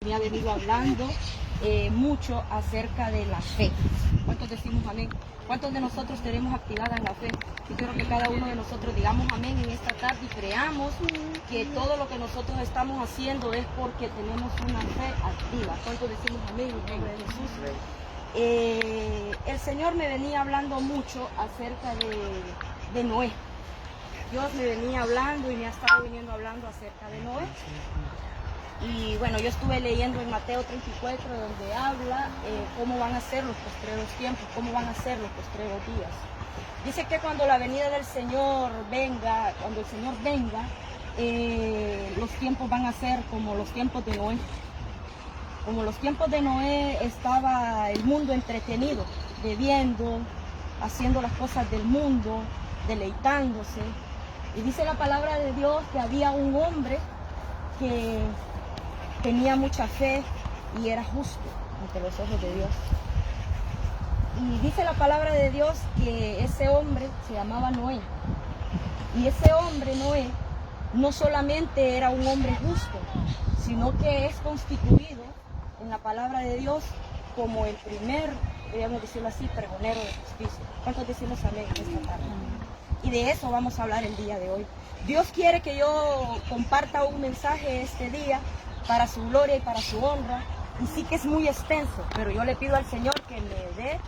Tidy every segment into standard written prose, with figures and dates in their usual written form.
Me ha venido hablando mucho acerca de la fe. ¿Cuántos decimos amén? ¿Cuántos de nosotros tenemos activada en la fe? Yo quiero que cada uno de nosotros digamos amén en esta tarde y creamos que todo lo que nosotros estamos haciendo es porque tenemos una fe activa. ¿Cuántos decimos amén en el nombre de Jesús? El Señor me venía hablando mucho acerca de Noé. Dios me venía hablando y me ha estado viniendo hablando acerca de Noé. Y bueno, yo estuve leyendo en Mateo 34 donde habla cómo van a ser los postreros tiempos, cómo van a ser los postreros días. Dice que cuando la venida del Señor venga, cuando el Señor venga, los tiempos van a ser como los tiempos de Noé. Como los tiempos de Noé estaba el mundo entretenido, bebiendo, haciendo las cosas del mundo, deleitándose. Y dice la palabra de Dios que había un hombre que tenía mucha fe y era justo ante los ojos de Dios. Y dice la palabra de Dios que ese hombre se llamaba Noé. Y ese hombre, Noé, no solamente era un hombre justo, sino que es constituido en la palabra de Dios como el primer, debemos decirlo así, pregonero de justicia. ¿Cuántos decimos amén en esta tarde? Y de eso vamos a hablar el día de hoy. Dios quiere que yo comparta un mensaje este día para su gloria y para su honra, y sí que es muy extenso, pero yo le pido al Señor que me dé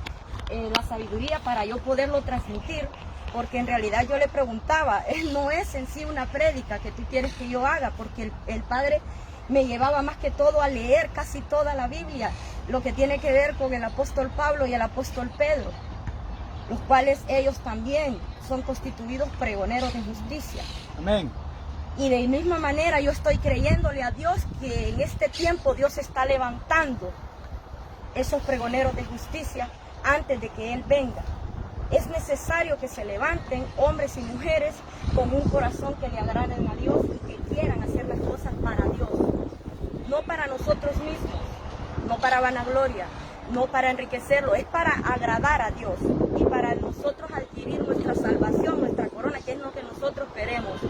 la sabiduría para yo poderlo transmitir, porque en realidad yo le preguntaba, no es en sí una prédica que tú quieres que yo haga, porque el Padre me llevaba más que todo a leer casi toda la Biblia, lo que tiene que ver con el apóstol Pablo y el apóstol Pedro, los cuales ellos también son constituidos pregoneros de justicia. Amén. Y de misma manera yo estoy creyéndole a Dios que en este tiempo Dios está levantando esos pregoneros de justicia antes de que Él venga. Es necesario que se levanten hombres y mujeres con un corazón que le agraden a Dios y que quieran hacer las cosas para Dios. No para nosotros mismos, no para vanagloria, no para enriquecerlo, es para agradar a Dios y para nosotros adquirir nuestra salvación, nuestra corona, que es lo que nosotros queremos.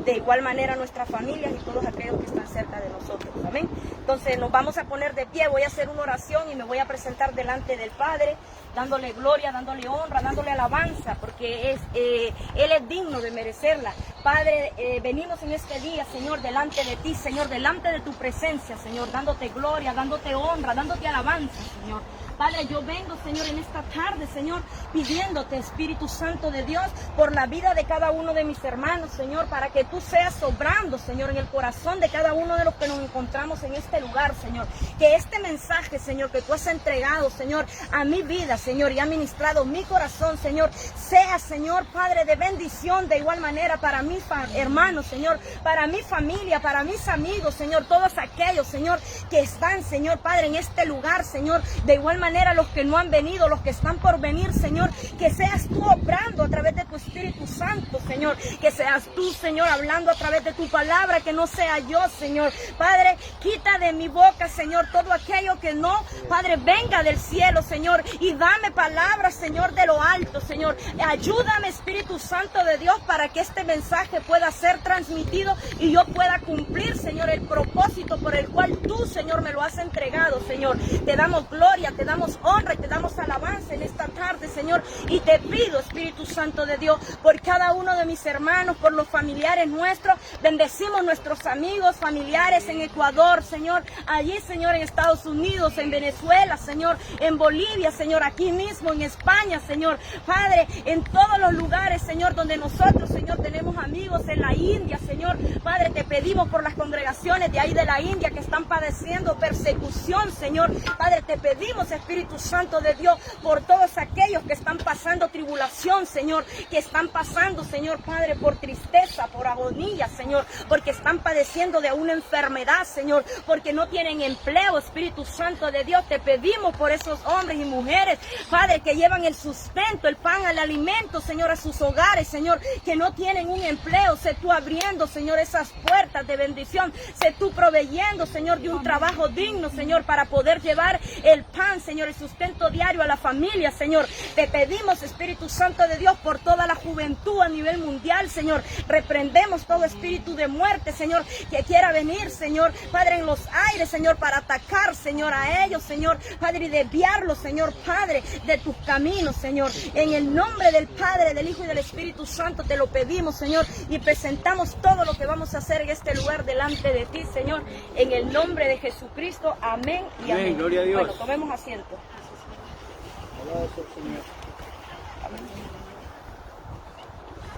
De igual manera nuestras familias y todos aquellos que están cerca de nosotros. Amén. Entonces nos vamos a poner de pie, voy a hacer una oración y me voy a presentar delante del Padre, dándole gloria, dándole honra, dándole alabanza, porque Él es digno de merecerla. Padre, venimos en este día, Señor, delante de ti, Señor, delante de tu presencia, Señor, dándote gloria, dándote honra, dándote alabanza, Señor. Padre, yo vengo, Señor, en esta tarde, Señor, pidiéndote, Espíritu Santo de Dios, por la vida de cada uno de mis hermanos, Señor, para que tú seas obrando, Señor, en el corazón de cada uno de los que nos encontramos en este lugar, Señor. Que este mensaje, Señor, que tú has entregado, Señor, a mi vida, Señor, y ha ministrado mi corazón, Señor, sea, Señor, Padre, de bendición de igual manera para mis hermanos, Señor, para mi familia, para mis amigos, Señor, todos aquellos, Señor, que están, Señor, Padre, en este lugar, Señor, de igual manera los que no han venido, los que están por venir, Señor, que seas tú obrando a través de tu Espíritu Santo, Señor, que seas tú, Señor, hablando a través de tu palabra, que no sea yo, Señor. Padre, quita de mi boca, Señor, todo aquello que no, Padre, venga del cielo, Señor, y dame palabras, Señor, de lo alto, Señor. Ayúdame, Espíritu Santo de Dios, para que este mensaje pueda ser transmitido y yo pueda cumplir, Señor, el propósito por el cual tú, Señor, me lo has entregado, Señor. Te damos gloria, te damos honra y te damos alabanza en esta tarde, Señor, y te pido, Espíritu Santo de Dios, por cada uno de mis hermanos, por los familiares nuestros, bendecimos nuestros amigos, familiares en Ecuador, Señor, allí, Señor, en Estados Unidos, en Venezuela, Señor, en Bolivia, Señor, aquí mismo, en España, Señor, Padre, en todos los lugares, Señor, donde nosotros, Señor, tenemos amigos, en la India, Señor, Padre, te pedimos por las congregaciones de ahí de la India que están padeciendo persecución, Señor, Padre, te pedimos, Espíritu Santo de Dios, por todos aquellos que están pasando tribulación, Señor, que están pasando, Señor, Padre, por tristeza, por agonía, Señor, porque están padeciendo de una enfermedad, Señor, porque no tienen empleo, Espíritu Santo de Dios, te pedimos por esos hombres y mujeres, Padre, que llevan el sustento, el pan, el alimento, Señor, a sus hogares, Señor, que no tienen un empleo, sé tú abriendo, Señor, esas puertas de bendición, sé tú proveyendo, Señor, de un trabajo digno, Señor, para poder llevar el pan, Señor, Señor, el sustento diario a la familia, Señor. Te pedimos, Espíritu Santo de Dios, por toda la juventud a nivel mundial, Señor. Reprendemos todo espíritu de muerte, Señor, que quiera venir, Señor, Padre, en los aires, Señor, para atacar, Señor, a ellos, Señor, Padre, y desviarlos, Señor, Padre, de tus caminos, Señor. En el nombre del Padre, del Hijo y del Espíritu Santo te lo pedimos, Señor, y presentamos todo lo que vamos a hacer en este lugar delante de ti, Señor, en el nombre de Jesucristo. Amén y amén. Amén. Gloria a Dios. Bueno, tomemos asiento.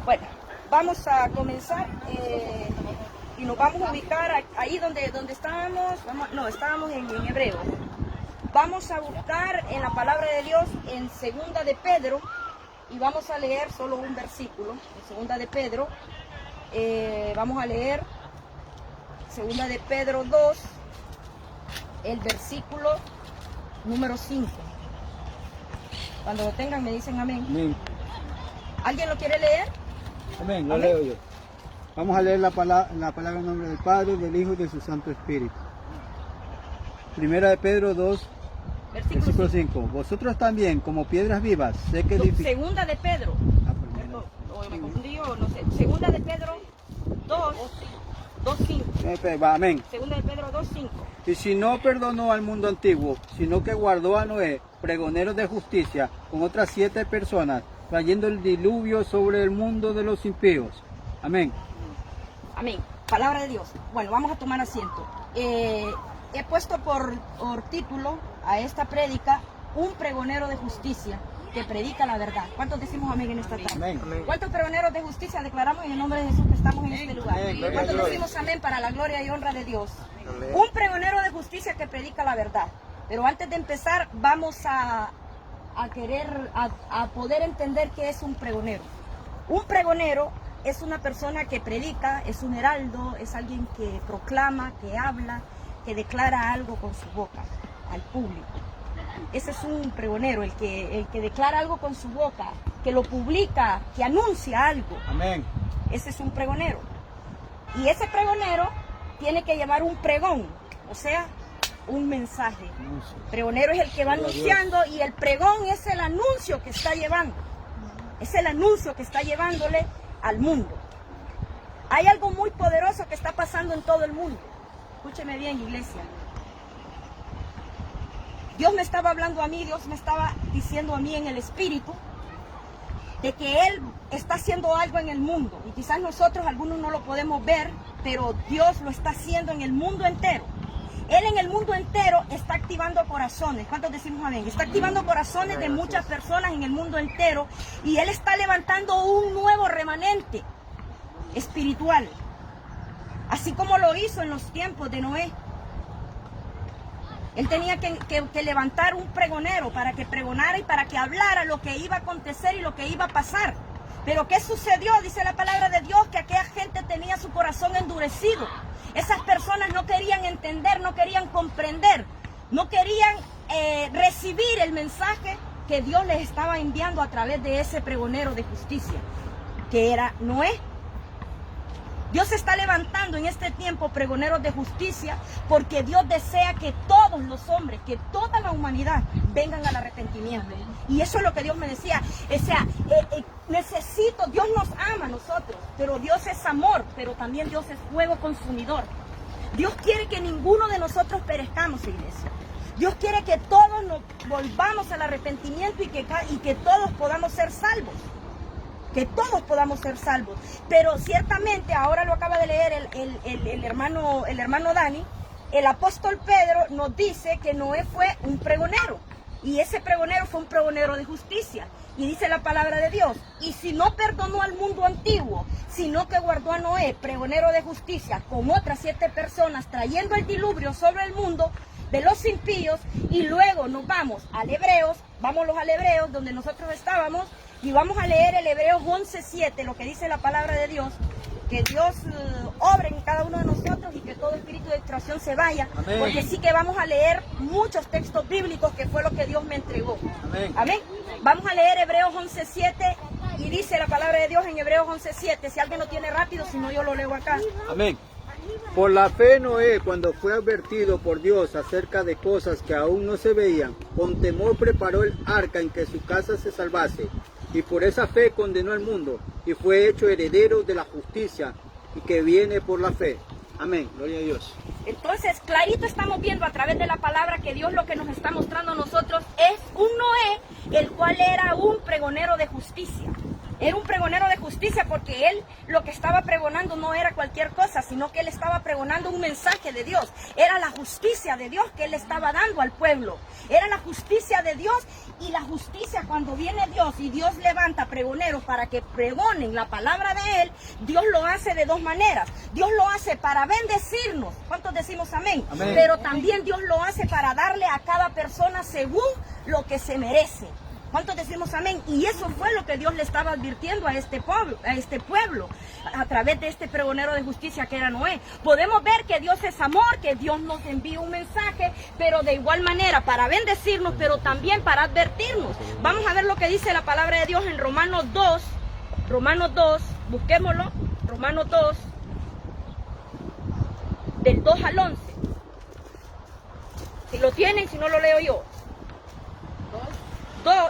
Bueno, vamos a comenzar y nos vamos a ubicar ahí donde estábamos. Estábamos en Hebreo. Vamos a buscar en la palabra de Dios en Segunda de Pedro y vamos a leer solo un versículo. En Segunda de Pedro vamos a leer Segunda de Pedro 2, el versículo número 5. Cuando lo tengan me dicen amén. Amén. ¿Alguien lo quiere leer? Amén, lo Amén. leo yo. Vamos a leer la palabra en nombre del Padre, del Hijo y de su Santo Espíritu. Primera de Pedro 2, versículo 5. Vosotros también, como piedras vivas, sé que Segunda de Pedro. O me confundí o no sé. Segunda de Pedro 2:5. Amén. Segunda de Pedro 2:5. Y si no perdonó al mundo antiguo, sino que guardó a Noé, pregonero de justicia, con otras 7 personas, trayendo el diluvio sobre el mundo de los impíos. Amén. Amén. Palabra de Dios. Bueno, vamos a tomar asiento. He puesto por título a esta prédica, un pregonero de justicia que predica la verdad. ¿Cuántos decimos amén en esta tarde? Amén. ¿Cuántos pregoneros de justicia declaramos en el nombre de Jesús que estamos en este lugar? Amén. ¿Cuántos decimos amén para la gloria y honra de Dios? Un pregonero de justicia que predica la verdad. Pero antes de empezar, vamos a poder entender qué es un pregonero. Un pregonero es una persona que predica, es un heraldo, es alguien que proclama, que habla, que declara algo con su boca al público. Ese es un pregonero, el que declara algo con su boca, que lo publica, que anuncia algo. Amén. Ese es un pregonero. Y ese pregonero tiene que llevar un pregón, o sea, un mensaje. Pregonero es el que va anunciando y el pregón es el anuncio que está llevando. Es el anuncio que está llevándole al mundo. Hay algo muy poderoso que está pasando en todo el mundo. Escúcheme bien, iglesia. Dios me estaba hablando a mí, Dios me estaba diciendo a mí en el espíritu de que Él está haciendo algo en el mundo. Y quizás nosotros, algunos no lo podemos ver, pero Dios lo está haciendo en el mundo entero. Él en el mundo entero está activando corazones. ¿Cuántos decimos amén? Está activando corazones de muchas personas en el mundo entero. Y Él está levantando un nuevo remanente espiritual. Así como lo hizo en los tiempos de Noé. Él tenía que levantar un pregonero para que pregonara y para que hablara lo que iba a acontecer y lo que iba a pasar. Pero ¿qué sucedió? Dice la palabra de Dios que aquella gente tenía su corazón endurecido. Esas personas no querían entender, no querían comprender, no querían recibir el mensaje que Dios les estaba enviando a través de ese pregonero de justicia, que era Noé. Dios está levantando en este tiempo pregoneros de justicia porque Dios desea que todos los hombres, que toda la humanidad vengan al arrepentimiento. Y eso es lo que Dios me decía. O sea, Dios nos ama a nosotros, pero Dios es amor, pero también Dios es fuego consumidor. Dios quiere que ninguno de nosotros perezcamos, iglesia. Dios quiere que todos nos volvamos al arrepentimiento y que todos podamos ser salvos. Que todos podamos ser salvos. Pero ciertamente, ahora lo acaba de leer el hermano Dani, el apóstol Pedro nos dice que Noé fue un pregonero. Y ese pregonero fue un pregonero de justicia. Y dice la palabra de Dios, y si no perdonó al mundo antiguo, sino que guardó a Noé, pregonero de justicia, con otras 7 personas, trayendo el diluvio sobre el mundo de los impíos. Y luego nos vamos al Hebreos, donde nosotros estábamos, y vamos a leer el Hebreos 11:7, lo que dice la palabra de Dios, que Dios obre en cada uno de nosotros y que todo espíritu de distracción se vaya. Amén. Porque sí que vamos a leer muchos textos bíblicos que fue lo que Dios me entregó. Amén. Amén. Vamos a leer Hebreos 11:7 y dice la palabra de Dios en Hebreos 11:7. Si alguien lo tiene rápido, si no yo lo leo acá. Amén. Por la fe Noé, cuando fue advertido por Dios acerca de cosas que aún no se veían, con temor preparó el arca en que su casa se salvase, y por esa fe condenó al mundo, y fue hecho heredero de la justicia, y que viene por la fe. Amén. Gloria a Dios. Entonces, clarito estamos viendo a través de la palabra que Dios lo que nos está mostrando a nosotros es un Noé, el cual era un pregonero de justicia. Era un pregonero de justicia porque él lo que estaba pregonando no era cualquier cosa, sino que él estaba pregonando un mensaje de Dios. Era la justicia de Dios que él estaba dando al pueblo. Era la justicia de Dios, y la justicia, cuando viene Dios y Dios levanta pregoneros para que pregonen la palabra de él, Dios lo hace de dos maneras. Dios lo hace para bendecirnos. ¿Cuántos decimos amén? Amén. Pero también Dios lo hace para darle a cada persona según lo que se merece. ¿Cuántos decimos amén? Y eso fue lo que Dios le estaba advirtiendo a este pueblo, a través de este pregonero de justicia que era Noé. Podemos ver que Dios es amor, que Dios nos envía un mensaje, pero de igual manera para bendecirnos, pero también para advertirnos. Vamos a ver lo que dice la palabra de Dios en Romanos 2, busquémoslo, Romanos 2, del 2 al 11. Si lo tienen, si no lo leo yo.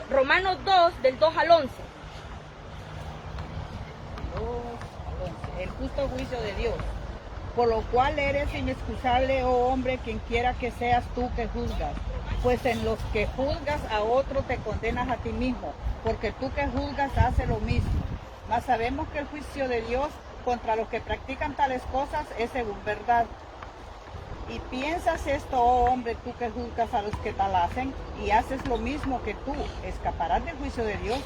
Romanos 2, del 2 al 11. El justo juicio de Dios. Por lo cual eres inexcusable, oh hombre, quien quiera que seas tú que juzgas. Pues en los que juzgas a otro te condenas a ti mismo, porque tú que juzgas haces lo mismo. Mas sabemos que el juicio de Dios contra los que practican tales cosas es según verdad. Y piensas esto, oh hombre, tú que juzgas a los que tal hacen, y haces lo mismo que tú, ¿escaparás del juicio de Dios?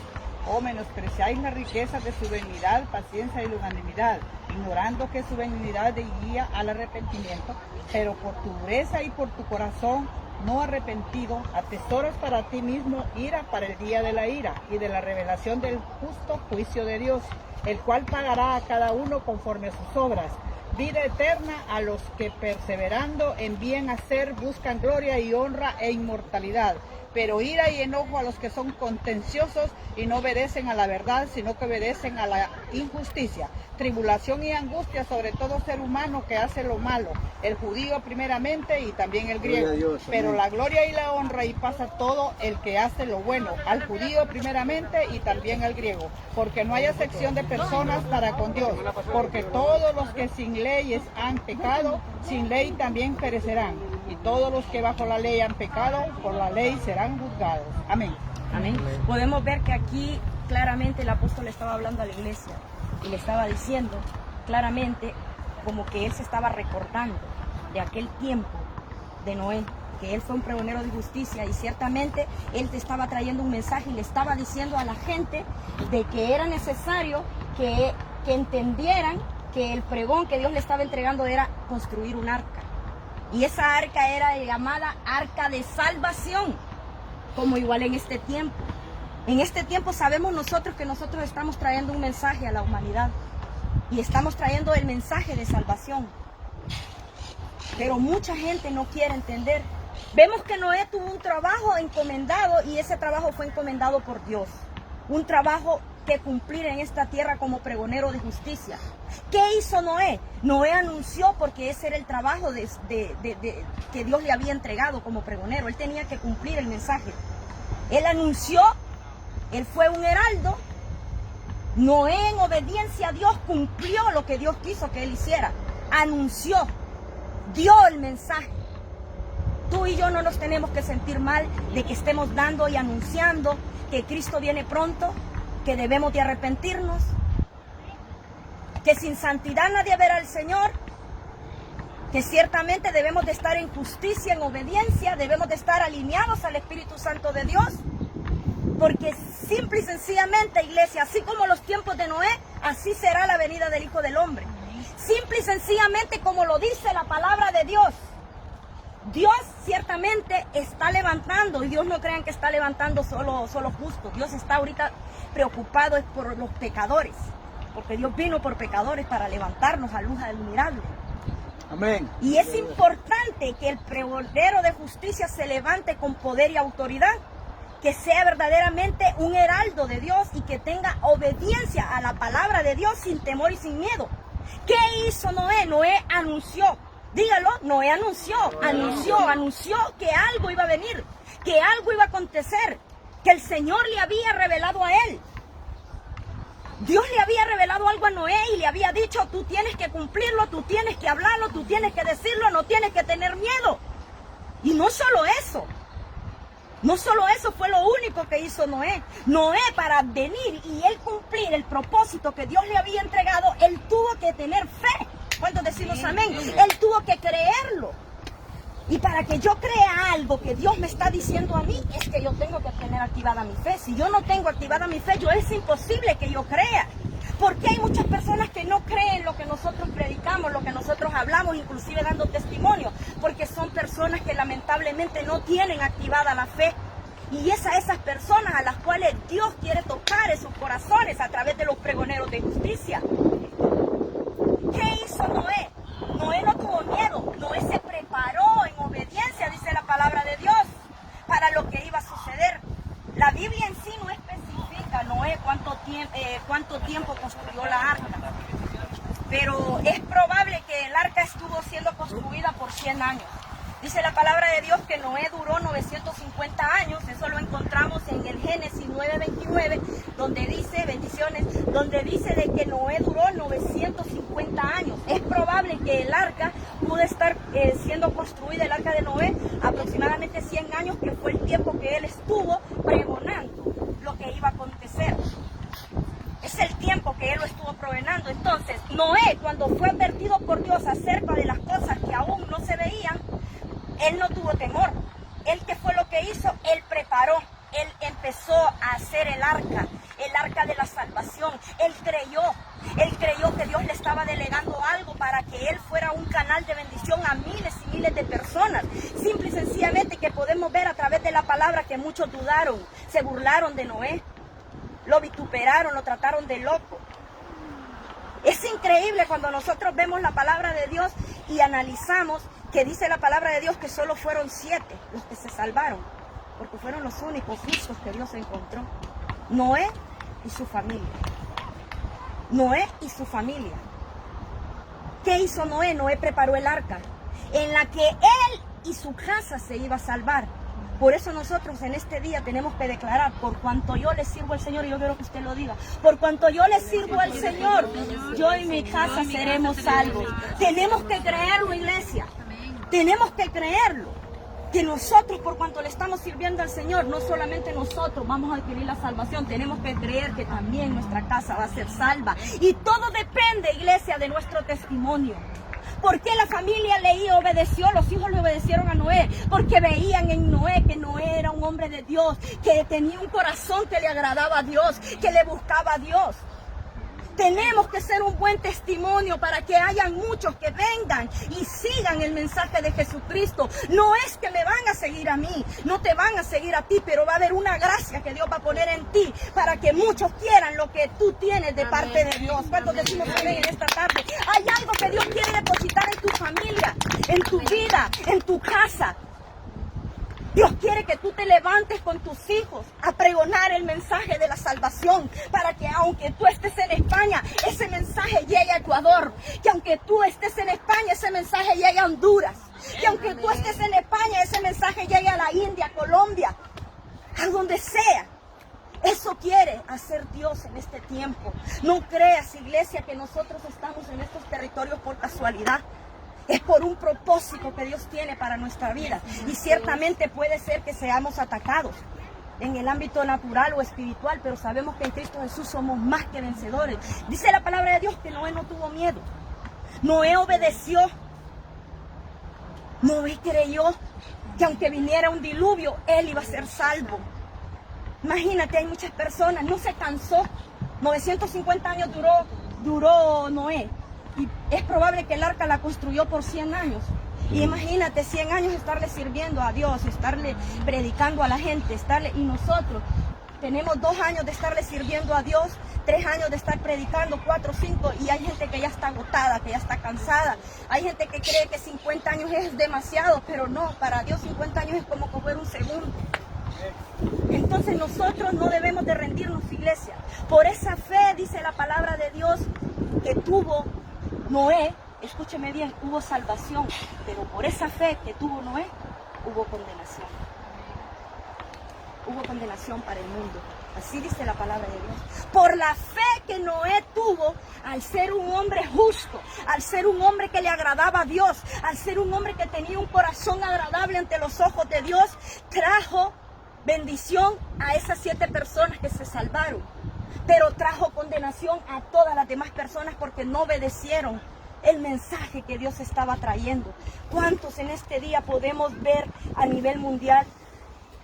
O menospreciáis la riqueza de su benignidad, paciencia y longanimidad, ignorando que su benignidad guía al arrepentimiento, pero por tu dureza y por tu corazón no arrepentido, atesoras para ti mismo ira para el día de la ira y de la revelación del justo juicio de Dios, el cual pagará a cada uno conforme a sus obras. Vida eterna a los que perseverando en bien hacer buscan gloria y honra e inmortalidad, pero ira y enojo a los que son contenciosos y no obedecen a la verdad, sino que obedecen a la injusticia. Tribulación y angustia sobre todo ser humano que hace lo malo, el judío primeramente y también el griego. Dios, pero la gloria y la honra y pasa todo el que hace lo bueno, al judío primeramente y también al griego, porque no hay acepción de personas para con Dios, porque todos los que sin leyes han pecado, sin ley también perecerán, y todos los que bajo la ley han pecado, por la ley serán juzgados. Amén. Amén. Podemos ver que aquí claramente el apóstol estaba hablando a la iglesia y le estaba diciendo claramente como que él se estaba recordando de aquel tiempo de Noé, que él fue un pregonero de justicia y ciertamente él te estaba trayendo un mensaje y le estaba diciendo a la gente de que era necesario que entendieran que el pregón que Dios le estaba entregando era construir un arca. Y esa arca era llamada arca de salvación, como igual en este tiempo. En este tiempo sabemos nosotros que nosotros estamos trayendo un mensaje a la humanidad y estamos trayendo el mensaje de salvación. Pero mucha gente no quiere entender. Vemos que Noé tuvo un trabajo encomendado y ese trabajo fue encomendado por Dios. Un trabajo que cumplir en esta tierra como pregonero de justicia. ¿Qué hizo Noé? Noé anunció, porque ese era el trabajo que Dios le había entregado como pregonero. Él tenía que cumplir el mensaje. Él anunció, él fue un heraldo. Noé, en obediencia a Dios, cumplió lo que Dios quiso que él hiciera. Anunció, dio el mensaje. Tú y yo no nos tenemos que sentir mal de que estemos dando y anunciando que Cristo viene pronto, que debemos de arrepentirnos, que sin santidad nadie verá al Señor, que ciertamente debemos de estar en justicia, en obediencia, debemos de estar alineados al Espíritu Santo de Dios, porque simple y sencillamente, iglesia, así como los tiempos de Noé, así será la venida del Hijo del Hombre. Simple y sencillamente como lo dice la palabra de Dios. Dios ciertamente está levantando, y Dios no crean que está levantando solo justos. Dios está ahorita preocupado es por los pecadores, porque Dios vino por pecadores para levantarnos a luz admirable. Amén. Y es importante que el pregonero de justicia se levante con poder y autoridad, que sea verdaderamente un heraldo de Dios y que tenga obediencia a la palabra de Dios sin temor y sin miedo. ¿Qué hizo Noé? Noé anunció, dígalo, Noé anunció que algo iba a venir, que algo iba a acontecer, que el Señor le había revelado a él. Dios le había revelado algo a Noé y le había dicho, tú tienes que cumplirlo, tú tienes que hablarlo, tú tienes que decirlo, no tienes que tener miedo. Y no solo eso fue lo único que hizo Noé. Noé, para venir y él cumplir el propósito que Dios le había entregado, él tuvo que tener fe. ¿Cuántos decimos amén? Él tuvo que creerlo. Y para que yo crea algo que Dios me está diciendo a mí, es que yo tengo que tener activada mi fe. Si yo no tengo activada mi fe, es imposible que yo crea. Porque hay muchas personas que no creen lo que nosotros predicamos, lo que nosotros hablamos, inclusive dando testimonio, porque son personas que lamentablemente no tienen activada la fe. Y es a esas personas a las cuales Dios quiere tocar en sus corazones a través de los pregoneros de justicia. ¿Qué hizo Noé? Noé no tuvo miedo, Noé se preparó en obediencia, dice la palabra de Dios, para lo que iba a suceder. La Biblia en sí no especifica, Noé, cuánto tiempo construyó la arca, pero es probable que el arca estuvo siendo construida por 100 años. Dice la palabra de Dios que Noé duró 950 años, eso lo encontramos en el Génesis 9:29, donde dice, bendiciones, donde dice de que Noé duró 950 años. Es probable que el arca pudo estar siendo construida, el arca de Noé, aproximadamente 100 años, que fue el tiempo que él estuvo pregonando lo que iba a acontecer. Es el tiempo que él lo estuvo pregonando. Entonces, Noé, cuando fue advertido por Dios acerca de las cosas que aún no se veían, él no tuvo temor. Él, ¿qué fue lo que hizo? Él preparó, él empezó a hacer el arca de la salvación. Él creyó que Dios le estaba delegando algo para que él fuera un canal de bendición a miles y miles de personas. Simple y sencillamente que podemos ver a través de la palabra que muchos dudaron, se burlaron de Noé, lo vituperaron, lo trataron de loco. Es increíble cuando nosotros vemos la palabra de Dios y analizamos que dice la palabra de Dios que solo fueron 7 los que se salvaron, porque fueron los únicos justos que Dios encontró. Noé y su familia. Noé y su familia. ¿Qué hizo Noé? Noé preparó el arca en la que él y su casa se iba a salvar. Por eso nosotros en este día tenemos que declarar, por cuanto yo le sirvo al Señor, y yo quiero que usted lo diga, por cuanto yo le sirvo al Señor, yo y mi casa seremos salvos. Tenemos que creerlo, iglesia. Tenemos que creerlo, que nosotros, por cuanto le estamos sirviendo al Señor, no solamente nosotros vamos a adquirir la salvación, tenemos que creer que también nuestra casa va a ser salva. Y todo depende, iglesia, de nuestro testimonio. ¿Por qué la familia le obedeció? Los hijos le obedecieron a Noé, porque veían en Noé que Noé era un hombre de Dios, que tenía un corazón que le agradaba a Dios, que le buscaba a Dios. Tenemos que ser un buen testimonio para que haya muchos que vengan y sigan el mensaje de Jesucristo. No es que me van a seguir a mí, no te van a seguir a ti, pero va a haber una gracia que Dios va a poner en ti para que muchos quieran lo que tú tienes de parte de Dios. ¿Cuántos decimos amén en esta tarde? Hay algo que Dios quiere depositar en tu familia, en tu vida, en tu casa. Dios quiere que tú te levantes con tus hijos a pregonar el mensaje de la salvación, para que aunque tú estés en España, ese mensaje llegue a Ecuador, que aunque tú estés en España, ese mensaje llegue a Honduras, que aunque tú estés en España, ese mensaje llegue a la India, Colombia, a donde sea. Eso quiere hacer Dios en este tiempo. No creas, iglesia, que nosotros estamos en estos territorios por casualidad. Es por un propósito que Dios tiene para nuestra vida. Y ciertamente puede ser que seamos atacados en el ámbito natural o espiritual, pero sabemos que en Cristo Jesús somos más que vencedores. Dice la palabra de Dios que Noé no tuvo miedo. Noé obedeció. Noé creyó que aunque viniera un diluvio, él iba a ser salvo. Imagínate, hay muchas personas, no se cansó. 950 años duró Noé. Y es probable que el arca la construyó por 100 años. Y imagínate, 100 años estarle sirviendo a Dios, estarle predicando a la gente, y nosotros tenemos 2 años de estarle sirviendo a Dios, 3 años de estar predicando, 4, 5, y hay gente que ya está agotada, que ya está cansada. Hay gente que cree que 50 años es demasiado, pero no, para Dios 50 años es como coger un segundo. Entonces nosotros no debemos de rendirnos, iglesia. Por esa fe, dice la palabra de Dios, que tuvo Noé, escúcheme bien, hubo salvación, pero por esa fe que tuvo Noé, hubo condenación. Hubo condenación para el mundo. Así dice la palabra de Dios. Por la fe que Noé tuvo, al ser un hombre justo, al ser un hombre que le agradaba a Dios, al ser un hombre que tenía un corazón agradable ante los ojos de Dios, trajo bendición a esas 7 personas que se salvaron. Pero trajo condenación a todas las demás personas porque no obedecieron el mensaje que Dios estaba trayendo. ¿Cuántos en este día podemos ver a nivel mundial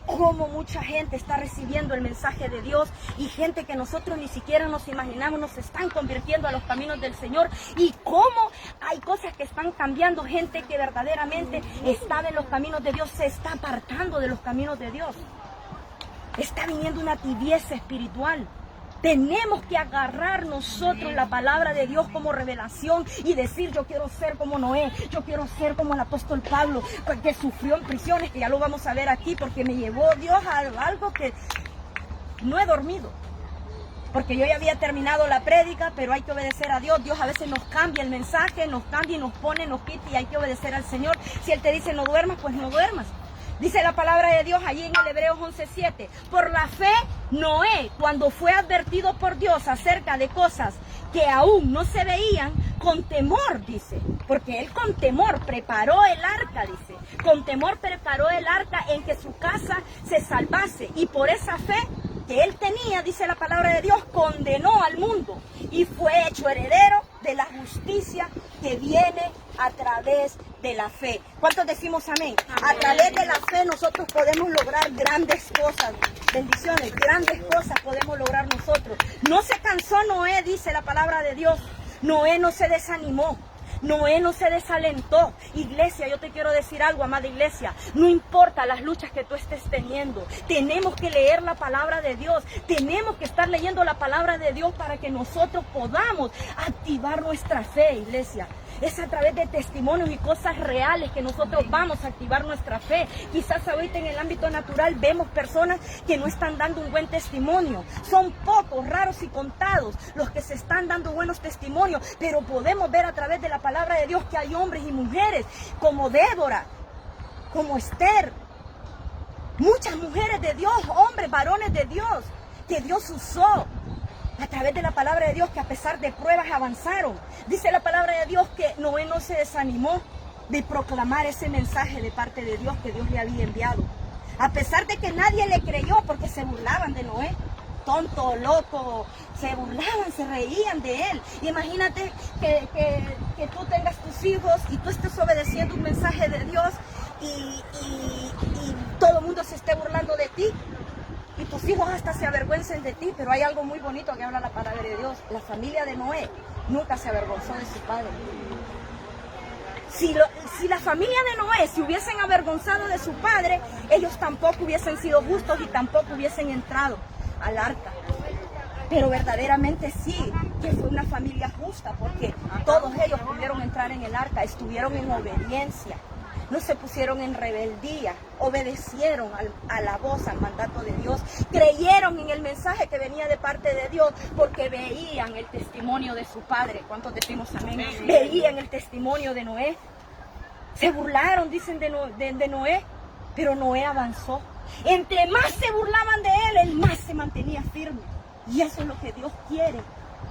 cómo mucha gente está recibiendo el mensaje de Dios y gente que nosotros ni siquiera nos imaginamos nos están convirtiendo a los caminos del Señor? Y cómo hay cosas que están cambiando, gente que verdaderamente estaba en los caminos de Dios se está apartando de los caminos de Dios. Está viniendo una tibieza espiritual. Tenemos que agarrar nosotros la palabra de Dios como revelación y decir: yo quiero ser como Noé, yo quiero ser como el apóstol Pablo, que sufrió en prisiones, que ya lo vamos a ver aquí, porque me llevó Dios a algo que no he dormido. Porque yo ya había terminado la prédica, pero hay que obedecer a Dios. Dios a veces nos cambia el mensaje, nos cambia y nos pone, nos quita, y hay que obedecer al Señor. Si Él te dice no duermas, pues no duermas. Dice la palabra de Dios allí en el Hebreos 11:7. Por la fe, Noé, cuando fue advertido por Dios acerca de cosas que aún no se veían, con temor, dice, porque él con temor preparó el arca, dice, con temor preparó el arca en que su casa se salvase, y por esa fe que él tenía, dice la palabra de Dios, condenó al mundo y fue hecho heredero de la justicia que viene a través de la fe. ¿Cuántos decimos amén? A través de la fe nosotros podemos lograr grandes cosas, bendiciones, grandes cosas podemos lograr nosotros. No se cansó Noé, dice la palabra de Dios. Noé no se desanimó. Noé no se desalentó. Iglesia, yo te quiero decir algo, amada iglesia. No importa las luchas que tú estés teniendo. Tenemos que leer la palabra de Dios. Tenemos que estar leyendo la palabra de Dios para que nosotros podamos activar nuestra fe, iglesia. Es a través de testimonios y cosas reales que nosotros vamos a activar nuestra fe. Quizás ahorita en el ámbito natural vemos personas que no están dando un buen testimonio. Son pocos, raros y contados los que se están dando buenos testimonios. Pero podemos ver a través de la palabra de Dios que hay hombres y mujeres como Débora, como Esther. Muchas mujeres de Dios, hombres, varones de Dios, que Dios usó a través de la palabra de Dios, que a pesar de pruebas avanzaron. Dice la palabra de Dios que Noé no se desanimó de proclamar ese mensaje de parte de Dios que Dios le había enviado. A pesar de que nadie le creyó porque se burlaban de Noé. Tonto, loco, se burlaban, se reían de él. Imagínate que tú tengas tus hijos y tú estés obedeciendo un mensaje de Dios y todo el mundo se esté burlando de ti. Y tus hijos hasta se avergüencen de ti, pero hay algo muy bonito que habla la palabra de Dios. La familia de Noé nunca se avergonzó de su padre. Si la familia de Noé se hubiesen avergonzado de su padre, ellos tampoco hubiesen sido justos y tampoco hubiesen entrado al arca. Pero verdaderamente sí, que fue una familia justa, porque todos ellos pudieron entrar en el arca, estuvieron en obediencia. No se pusieron en rebeldía, obedecieron a la voz, al mandato de Dios, creyeron en el mensaje que venía de parte de Dios porque veían el testimonio de su padre. ¿Cuántos decimos amén? Veían el testimonio de Noé. Se burlaron, dicen, de Noé, pero Noé avanzó. Entre más se burlaban de él más se mantenía firme. Y eso es lo que Dios quiere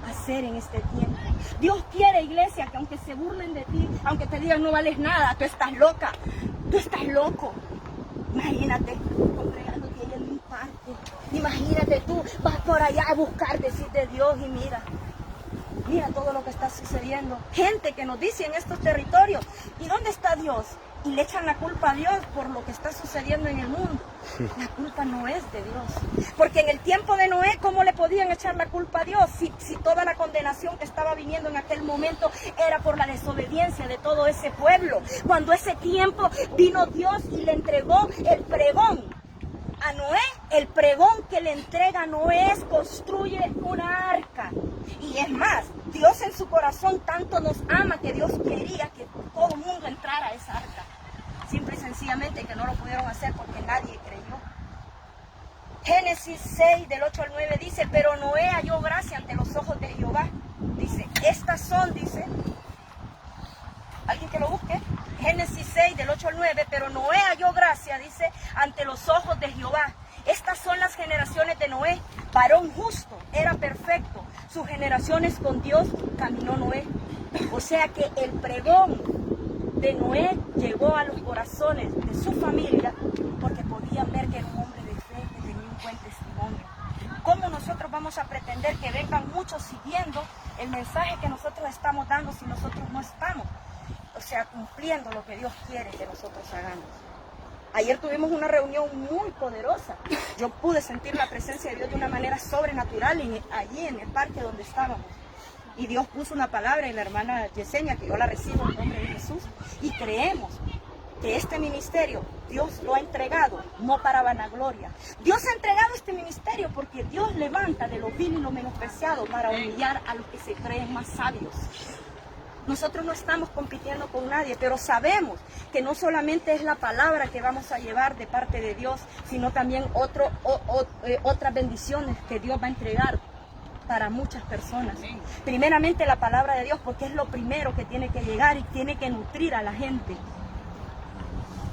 hacer en este tiempo. Dios quiere, iglesia, que aunque se burlen de ti, aunque te digan no vales nada, tú estás loca, tú estás loco. Imagínate congregándote ahí en un parque. Imagínate tú vas por allá a buscar decir de Dios y mira todo lo que está sucediendo. Gente que nos dice en estos territorios, ¿y dónde está Dios? Y le echan la culpa a Dios por lo que está sucediendo en el mundo. La culpa no es de Dios. Porque en el tiempo de Noé, ¿cómo le podían echar la culpa a Dios? Si toda la condenación que estaba viniendo en aquel momento era por la desobediencia de todo ese pueblo. Cuando ese tiempo vino Dios y le entregó el pregón a Noé, el pregón que le entrega a Noé es: construye una arca. Y es más, Dios en su corazón tanto nos ama que Dios quería que todo el mundo entrara a esa arca. Simple y sencillamente que no lo pudieron hacer porque nadie creyó. Génesis 6 del 8 al 9 dice: pero Noé halló gracia ante los ojos de Jehová. Dice, estas son, dice, alguien que lo busque, Génesis 6 del 8 al 9, pero Noé halló gracia, dice, ante los ojos de Jehová. Estas son las generaciones de Noé, varón justo, era perfecto, sus generaciones con Dios caminó Noé. O sea que el pregón de Noé llegó a los corazones de su familia porque podían ver que era un hombre de fe, que tenía un buen testimonio. ¿Cómo nosotros vamos a pretender que vengan muchos siguiendo el mensaje que nosotros estamos dando si nosotros no estamos, o sea, cumpliendo lo que Dios quiere que nosotros hagamos? Ayer tuvimos una reunión muy poderosa. Yo pude sentir la presencia de Dios de una manera sobrenatural allí en el parque donde estábamos. Y Dios puso una palabra en la hermana Yesenia, que yo la recibo en nombre de Jesús, y creemos que este ministerio Dios lo ha entregado, no para vanagloria. Dios ha entregado este ministerio porque Dios levanta de lo vil y lo menospreciado para humillar a los que se creen más sabios. Nosotros no estamos compitiendo con nadie, pero sabemos que no solamente es la palabra que vamos a llevar de parte de Dios, sino también otras bendiciones que Dios va a entregar para muchas personas. Primeramente la palabra de Dios, porque es lo primero que tiene que llegar y tiene que nutrir a la gente.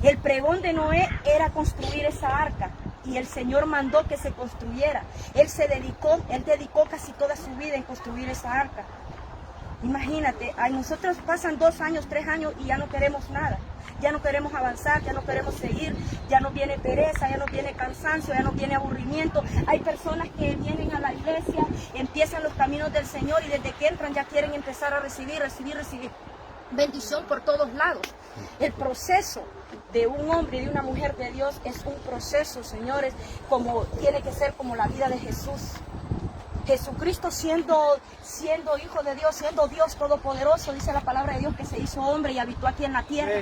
El pregón de Noé era construir esa arca y el Señor mandó que se construyera. Él dedicó casi toda su vida en construir esa arca. Imagínate, a nosotros pasan 2 años, 3 años y ya no queremos nada. Ya no queremos avanzar, ya no queremos seguir, ya no viene pereza, ya no viene cansancio, ya no viene aburrimiento. Hay personas que vienen a la iglesia, empiezan los caminos del Señor y desde que entran ya quieren empezar a recibir bendición por todos lados. El proceso de un hombre y de una mujer de Dios es un proceso, señores, como tiene que ser como la vida de Jesús. Jesucristo siendo hijo de Dios, siendo Dios todopoderoso, dice la palabra de Dios que se hizo hombre y habitó aquí en la tierra.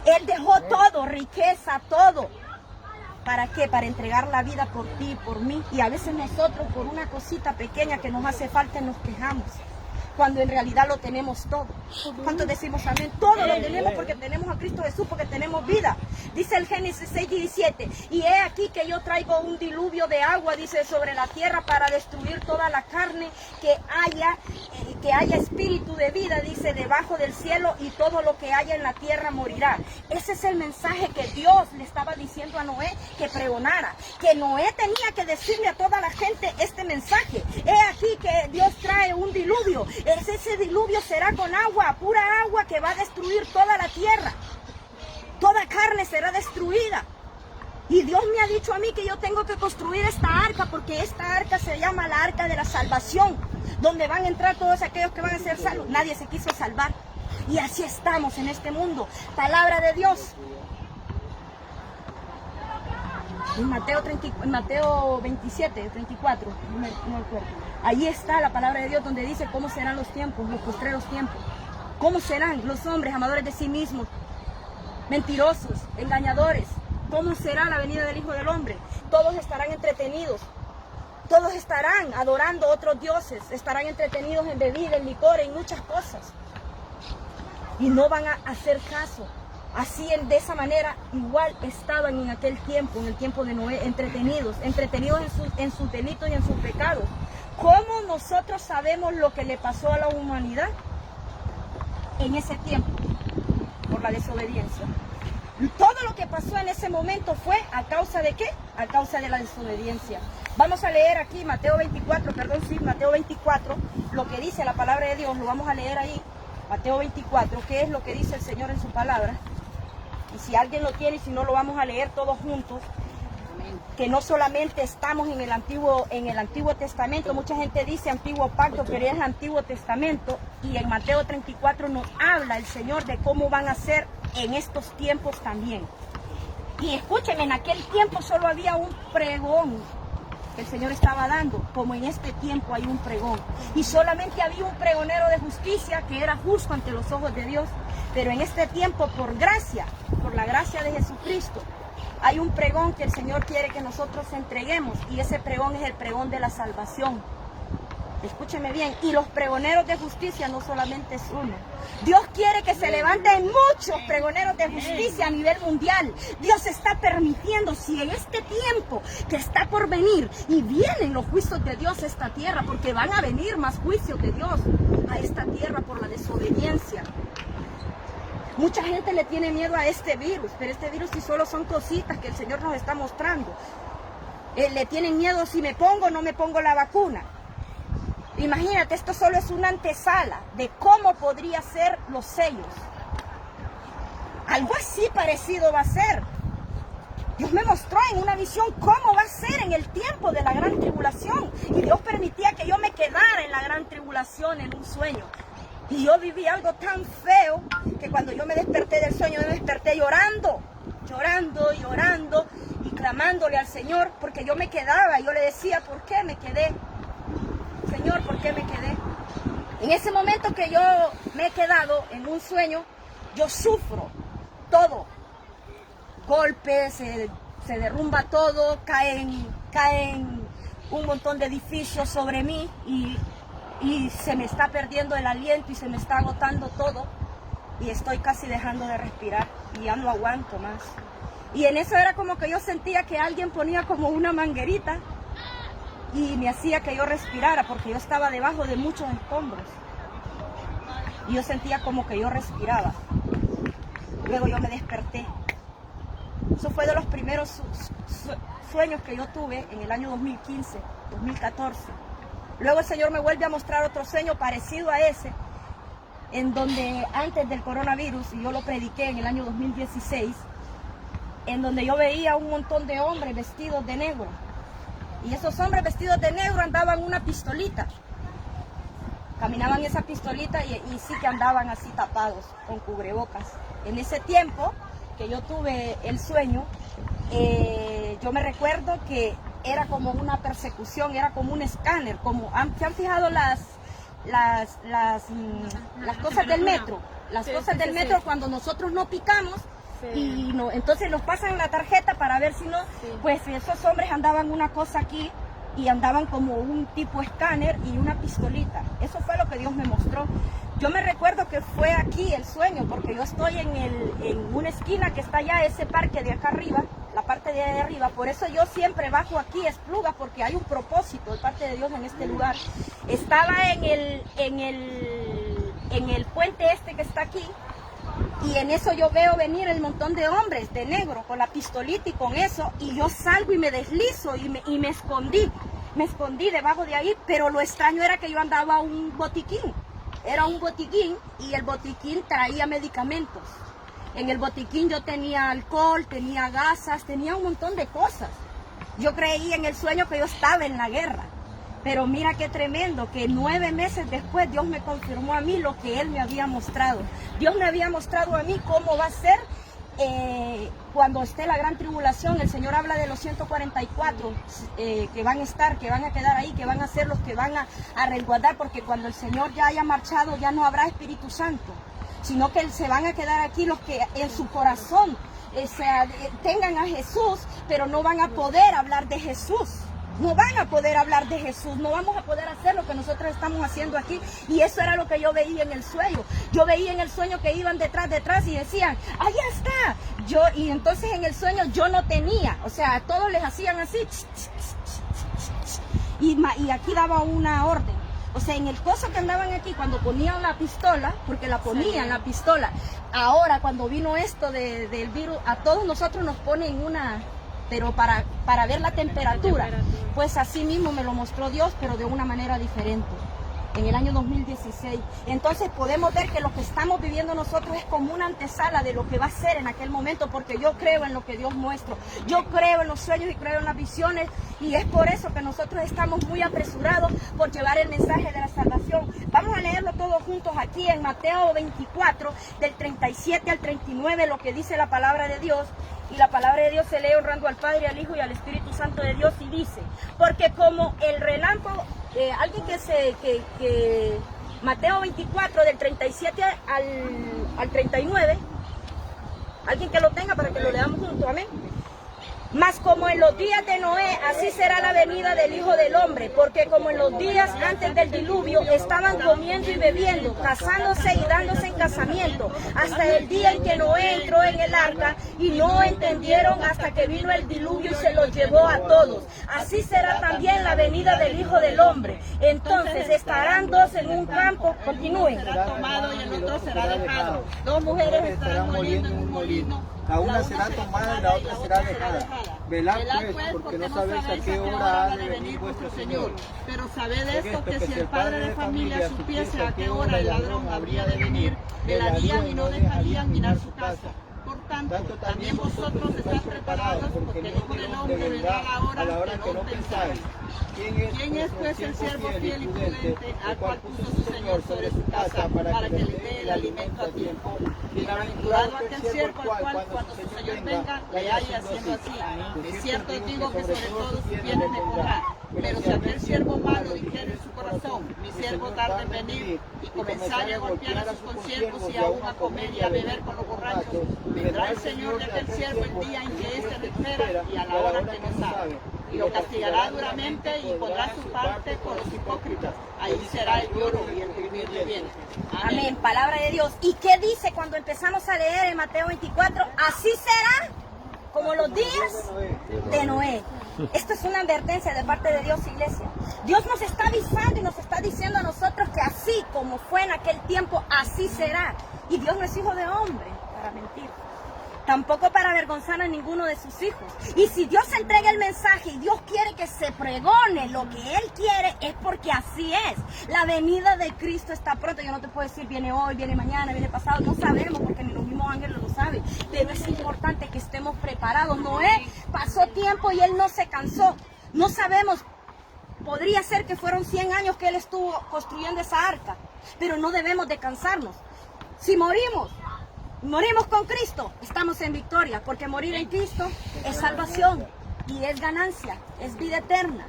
Él dejó todo, riqueza, todo. ¿Para qué? Para entregar la vida por ti y por mí. Y a veces nosotros por una cosita pequeña que nos hace falta nos quejamos, cuando en realidad lo tenemos todo. ¿Cuántos decimos amén? Todo lo tenemos porque tenemos a Cristo Jesús, porque tenemos vida. Dice el Génesis 6:17, y he aquí que yo traigo un diluvio de agua, dice, sobre la tierra para destruir toda la carne que haya espíritu de vida, dice, debajo del cielo, y todo lo que haya en la tierra morirá. Ese es el mensaje que Dios le estaba diciendo a Noé que pregonara, que Noé tenía que decirle a toda la gente este mensaje. He aquí que Dios trae un diluvio. Ese diluvio será con agua, pura agua que va a destruir toda la tierra. Toda carne será destruida. Y Dios me ha dicho a mí que yo tengo que construir esta arca, porque esta arca se llama la arca de la salvación, donde van a entrar todos aquellos que van a ser salvos. Nadie se quiso salvar. Y así estamos en este mundo. Palabra de Dios. En Mateo 27, 34, no me acuerdo. Ahí está la palabra de Dios donde dice cómo serán los tiempos, los postreros tiempos. Cómo serán los hombres amadores de sí mismos, mentirosos, engañadores. ¿Cómo será la venida del Hijo del Hombre? Todos estarán entretenidos. Todos estarán adorando a otros dioses. Estarán entretenidos en bebida, en licor, en muchas cosas. Y no van a hacer caso. Así, de esa manera, igual estaban en aquel tiempo, en el tiempo de Noé, entretenidos en sus delitos y en sus pecados. ¿Cómo nosotros sabemos lo que le pasó a la humanidad en ese tiempo? Por la desobediencia. Todo lo que pasó en ese momento fue a causa de ¿qué? A causa de la desobediencia. Vamos a leer aquí Mateo 24, lo que dice la palabra de Dios, lo vamos a leer ahí. Mateo 24, ¿qué es lo que dice el Señor en su palabra? Y si alguien lo tiene, y si no, lo vamos a leer todos juntos. Que no solamente estamos en el Antiguo Testamento, mucha gente dice Antiguo Pacto, pero es el Antiguo Testamento, y en Mateo 34 nos habla el Señor de cómo van a ser en estos tiempos también. Y escúchenme, en aquel tiempo solo había un pregón que el Señor estaba dando, como en este tiempo hay un pregón. Y solamente había un pregonero de justicia que era justo ante los ojos de Dios, pero en este tiempo por la gracia de Jesucristo, hay un pregón que el Señor quiere que nosotros entreguemos, y ese pregón es el pregón de la salvación. Escúcheme bien, y los pregoneros de justicia no solamente es uno. Dios quiere que se levanten muchos pregoneros de justicia a nivel mundial. Dios está permitiendo, si en este tiempo que está por venir, y vienen los juicios de Dios a esta tierra, porque van a venir más juicios de Dios a esta tierra por la desobediencia. Mucha gente le tiene miedo a este virus, pero este virus sí solo son cositas que el Señor nos está mostrando. Le tienen miedo si me pongo o no me pongo la vacuna. Imagínate, esto solo es una antesala de cómo podría ser los sellos. Algo así parecido va a ser. Dios me mostró en una visión cómo va a ser en el tiempo de la gran tribulación. Y Dios permitía que yo me quedara en la gran tribulación en un sueño. Y yo viví algo tan feo que cuando yo me desperté del sueño, me desperté llorando, llorando, llorando y clamándole al Señor, porque yo me quedaba y yo le decía, ¿por qué me quedé? Señor, ¿por qué me quedé? En ese momento que yo me he quedado en un sueño, yo sufro todo. Golpes, se derrumba todo, caen un montón de edificios sobre mí y se me está perdiendo el aliento y se me está agotando todo y estoy casi dejando de respirar y ya no aguanto más. Y en eso era como que yo sentía que alguien ponía como una manguerita y me hacía que yo respirara porque yo estaba debajo de muchos escombros y yo sentía como que yo respiraba. Luego yo me desperté. Eso fue de los primeros sueños que yo tuve en el año 2015, 2014. Luego el Señor me vuelve a mostrar otro sueño parecido a ese, en donde antes del coronavirus, y yo lo prediqué en el año 2016, en donde yo veía un montón de hombres vestidos de negro. Y esos hombres vestidos de negro andaban una pistolita. Caminaban esa pistolita y sí que andaban así tapados, con cubrebocas. En ese tiempo que yo tuve el sueño, yo me recuerdo que era como una persecución, era como un escáner, como ¿se han fijado las cosas del metro? Las cosas del metro cuando nosotros no picamos y no, entonces nos pasan la tarjeta para ver si no, pues esos hombres andaban una cosa aquí y andaban como un tipo escáner y una pistolita. Eso fue lo que Dios me mostró. Yo me recuerdo que fue aquí el sueño, porque yo estoy en una esquina que está allá, ese parque de acá arriba, la parte de arriba. Por eso yo siempre bajo aquí Esplugas, porque hay un propósito de parte de Dios en este lugar. Estaba en el puente este que está aquí, y en eso yo veo venir el montón de hombres de negro con la pistolita y con eso, y yo salgo y me deslizo y me escondí. Me escondí debajo de ahí, pero lo extraño era que yo andaba un botiquín. Era un botiquín y el botiquín traía medicamentos. En el botiquín yo tenía alcohol, tenía gasas, tenía un montón de cosas. Yo creí en el sueño que yo estaba en la guerra. Pero mira qué tremendo, que 9 meses después Dios me confirmó a mí lo que Él me había mostrado. Dios me había mostrado a mí cómo va a ser cuando esté la gran tribulación. El Señor habla de los 144 que van a estar, que van a quedar ahí, que van a ser los que van a resguardar, porque cuando el Señor ya haya marchado ya no habrá Espíritu Santo, sino que se van a quedar aquí los que en su corazón tengan a Jesús, pero no van a poder hablar de Jesús. No van a poder hablar de Jesús, no vamos a poder hacer lo que nosotros estamos haciendo aquí. Y eso era lo que yo veía en el sueño. Yo veía en el sueño que iban detrás y decían, allá está. Y entonces en el sueño yo no tenía, o sea, a todos les hacían así. Y aquí daba una orden. O sea, en el coso que andaban aquí, cuando ponían la pistola, porque la ponían la pistola. Ahora, cuando vino esto del virus, a todos nosotros nos ponen una... pero para ver la temperatura, pues así mismo me lo mostró Dios, pero de una manera diferente, en el año 2016. Entonces podemos ver que lo que estamos viviendo nosotros es como una antesala de lo que va a ser en aquel momento, porque yo creo en lo que Dios muestra, yo creo en los sueños y creo en las visiones, y es por eso que nosotros estamos muy apresurados por llevar el mensaje de la salvación. Vamos a leerlo todos juntos aquí en Mateo 24, del 37 al 39, lo que dice la palabra de Dios. Y la palabra de Dios se lee honrando al Padre, al Hijo y al Espíritu Santo de Dios, y dice, porque como el relámpago, alguien Mateo 24 del 37 al 39, alguien que lo tenga para que lo leamos juntos, amén. Mas como en los días de Noé, así será la venida del Hijo del Hombre, porque como en los días antes del diluvio estaban comiendo y bebiendo, casándose y dándose en casamiento, hasta el día en que Noé entró en el arca, y no entendieron hasta que vino el diluvio y se los llevó a todos. Así será también la venida del Hijo del Hombre. Entonces estarán dos en un campo, continúen. Será tomado y el otro será dejado. Dos mujeres estarán moliendo en un molino. La una será tomada y la otra será dejada. Velad pues, porque no sabéis a qué hora ha de venir vuestro Señor. Pero sabed esto, que si el padre de familia supiese a qué hora el ladrón habría de venir, velarían y no dejarían mirar su casa. Por tanto, también vosotros estáis preparados, porque el Hijo del Hombre vendrá a la hora que no pensáis. ¿Quién es pues el siervo fiel y prudente, al cual puso su Señor sobre su casa para que le dé el alimento a tiempo? Bienaventurado aquel siervo al cual cuando su Señor venga le haya haciendo así. De cierto os digo que sobre todos sus bienes le pondrá. Pero si aquel siervo malo dijere en su corazón, mi siervo tarda en venir, y comenzare a golpear a sus consiervos y aún a comer y a beber con los borrachos, vendrá el Señor de aquel siervo el día en que éste le espera y a la hora que no sabe. Y lo castigará duramente y pondrá su parte con los hipócritas. Ahí será el lloro y el gemir de dientes. Amén, palabra de Dios. ¿Y qué dice cuando empezamos a leer en Mateo 24? Así será como los días de Noé. Esto es una advertencia de parte de Dios, iglesia. Dios nos está avisando y nos está diciendo a nosotros que así como fue en aquel tiempo, así será. Y Dios no es hijo de hombre para mentir, tampoco para avergonzar a ninguno de sus hijos. Y si Dios entrega el mensaje y Dios quiere que se pregone lo que Él quiere, es porque así es. La venida de Cristo está pronto. Yo no te puedo decir viene hoy, viene mañana, viene pasado. No sabemos, porque ni los mismos ángeles lo saben. Pero es importante que estemos preparados. Noé pasó tiempo y él no se cansó. No sabemos. Podría ser que fueron 100 años que él estuvo construyendo esa arca. Pero no debemos de cansarnos. Si morimos con Cristo, estamos en victoria, porque morir en Cristo es salvación y es ganancia, es vida eterna.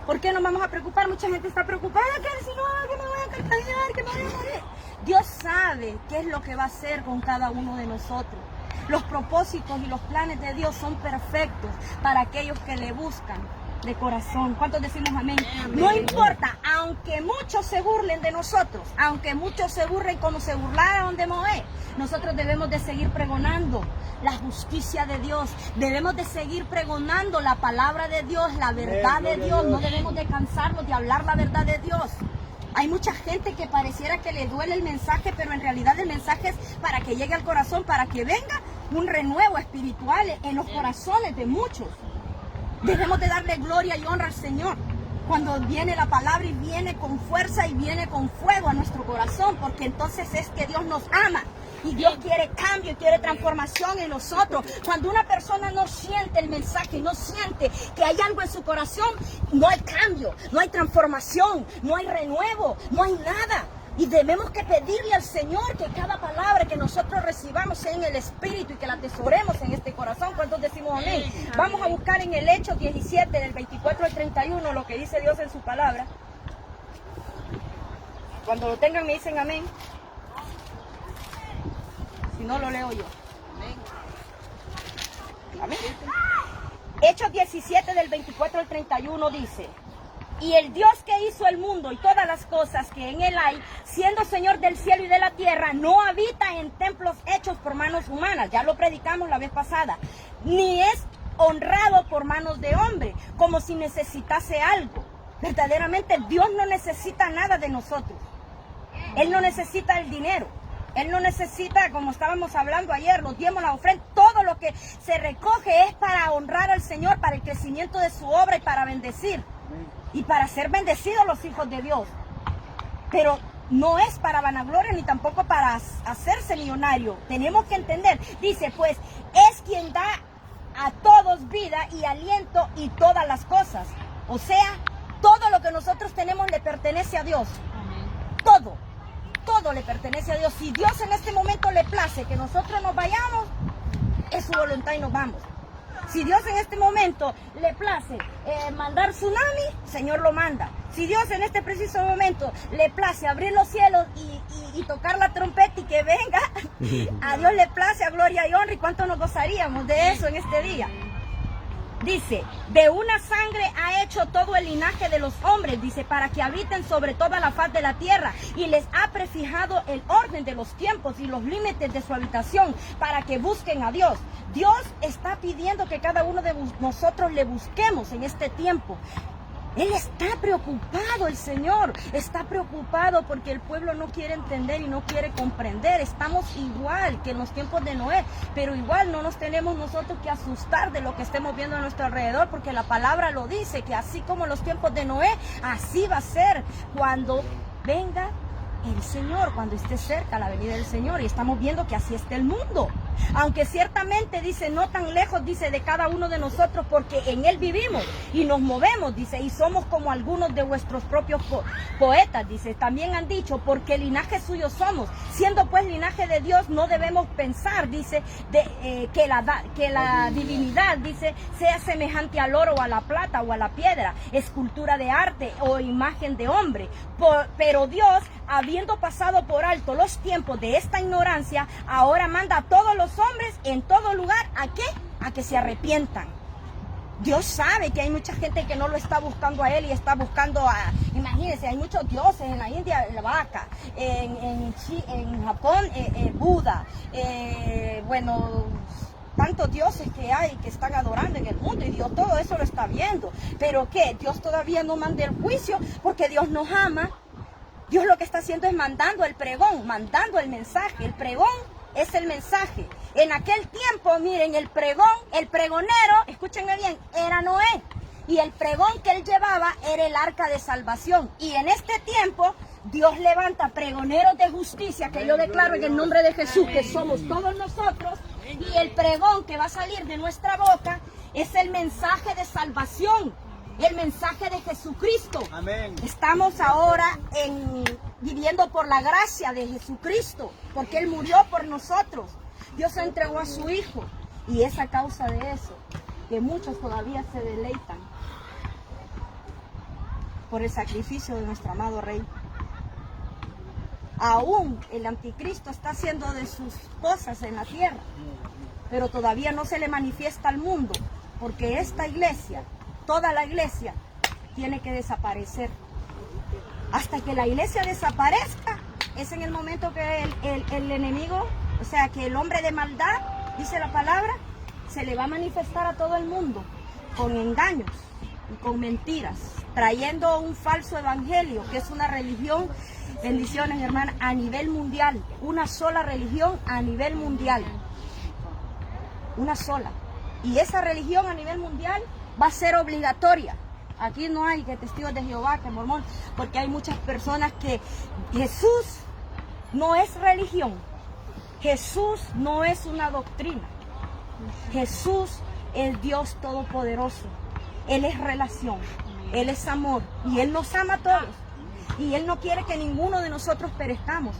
¿Por qué nos vamos a preocupar? Mucha gente está preocupada, que si no, que me voy a contagiar, que me voy a morir. Dios sabe qué es lo que va a hacer con cada uno de nosotros. Los propósitos y los planes de Dios son perfectos para aquellos que le buscan de corazón. ¿Cuántos decimos amén? No importa, aunque muchos se burlen de nosotros, aunque muchos se burlen como se burlaron de Noé, nosotros debemos de seguir pregonando la justicia de Dios, debemos de seguir pregonando la palabra de Dios, la verdad de Dios. No debemos de cansarnos de hablar la verdad de Dios. Hay mucha gente que pareciera que le duele el mensaje, pero en realidad el mensaje es para que llegue al corazón, para que venga un renuevo espiritual en los corazones de muchos. Debemos de darle gloria y honra al Señor cuando viene la palabra y viene con fuerza y viene con fuego a nuestro corazón, porque entonces es que Dios nos ama y Dios quiere cambio y quiere transformación en nosotros. Cuando una persona no siente el mensaje, no siente que hay algo en su corazón, no hay cambio, no hay transformación, no hay renuevo, no hay nada. Y debemos que pedirle al Señor que cada palabra que nosotros recibamos sea en el Espíritu y que la atesoremos en este corazón. ¿Cuántos decimos amén? Vamos a buscar en el Hechos 17, del 24 al 31, lo que dice Dios en su palabra. Cuando lo tengan me dicen amén. Si no, lo leo yo. Amén. Hechos 17, del 24 al 31 dice: y el Dios que hizo el mundo y todas las cosas que en él hay, siendo Señor del cielo y de la tierra, no habita en templos hechos por manos humanas, ya lo predicamos la vez pasada, ni es honrado por manos de hombre, como si necesitase algo. Verdaderamente Dios no necesita nada de nosotros. Él no necesita el dinero. Él no necesita, como estábamos hablando ayer, los diezmos, la ofrenda. Todo lo que se recoge es para honrar al Señor, para el crecimiento de su obra y para bendecir. Y para ser bendecidos los hijos de Dios. Pero no es para vanagloria ni tampoco para hacerse millonario. Tenemos que entender. Dice, pues, es quien da a todos vida y aliento y todas las cosas. O sea, todo lo que nosotros tenemos le pertenece a Dios. Todo le pertenece a Dios. Si Dios en este momento le place que nosotros nos vayamos, es su voluntad y nos vamos. Si Dios en este momento le place mandar tsunami, Señor lo manda. Si Dios en este preciso momento le place abrir los cielos y tocar la trompeta y que venga, a Dios le place, a gloria y honra. ¿Y cuánto nos gozaríamos de eso en este día? Dice, de una sangre ha hecho todo el linaje de los hombres, dice, para que habiten sobre toda la faz de la tierra, y les ha prefijado el orden de los tiempos y los límites de su habitación, para que busquen a Dios. Dios está pidiendo que cada uno de nosotros le busquemos en este tiempo. Él está preocupado, el Señor está preocupado porque el pueblo no quiere entender y no quiere comprender. Estamos igual que en los tiempos de Noé, pero igual no nos tenemos nosotros que asustar de lo que estemos viendo a nuestro alrededor, porque la palabra lo dice, que así como en los tiempos de Noé, así va a ser cuando venga el Señor, cuando esté cerca la venida del Señor. Y estamos viendo que así está el mundo, aunque ciertamente dice no tan lejos, dice, de cada uno de nosotros, porque en Él vivimos y nos movemos, dice, y somos como algunos de vuestros propios poetas, dice. También han dicho, porque linaje suyo somos. Siendo pues linaje de Dios, no debemos pensar, dice, que la divinidad, dice, sea semejante al oro o a la plata o a la piedra, escultura de arte o imagen de hombre. Pero Dios, habiendo pasado por alto los tiempos de esta ignorancia, ahora manda a todos los hombres en todo lugar, ¿a qué? A que se arrepientan. Dios sabe que hay mucha gente que no lo está buscando a Él y está buscando a... Imagínense, hay muchos dioses en la India, la vaca, en Japón, Buda, bueno, tantos dioses que hay que están adorando en el mundo, y Dios todo eso lo está viendo. ¿Pero qué? Dios todavía no manda el juicio porque Dios nos ama. Dios lo que está haciendo es mandando el pregón, mandando el mensaje. El pregón es el mensaje. En aquel tiempo, miren, el pregonero, escúchenme bien, era Noé. Y el pregón que él llevaba era el arca de salvación. Y en este tiempo, Dios levanta pregoneros de justicia, que yo declaro en el nombre de Jesús, que somos todos nosotros. Y el pregón que va a salir de nuestra boca es el mensaje de salvación, el mensaje de Jesucristo. Amén. Estamos ahora viviendo por la gracia de Jesucristo, porque Él murió por nosotros. Dios entregó a su Hijo, y es a causa de eso que muchos todavía se deleitan por el sacrificio de nuestro amado Rey. Aún el anticristo está haciendo de sus cosas en la tierra, pero todavía no se le manifiesta al mundo, porque esta iglesia, toda la iglesia, tiene que desaparecer. Hasta que la iglesia desaparezca, es en el momento que el enemigo, o sea, que el hombre de maldad, dice la palabra, se le va a manifestar a todo el mundo con engaños y con mentiras, trayendo un falso evangelio, que es una religión, bendiciones hermanas, a nivel mundial, una sola religión a nivel mundial, una sola. Y esa religión a nivel mundial va a ser obligatoria. Aquí no hay que testigos de Jehová, que mormón, porque hay muchas personas que Jesús no es religión, Jesús no es una doctrina, Jesús es Dios Todopoderoso. Él es relación, Él es amor, y Él nos ama a todos, y Él no quiere que ninguno de nosotros perezcamos.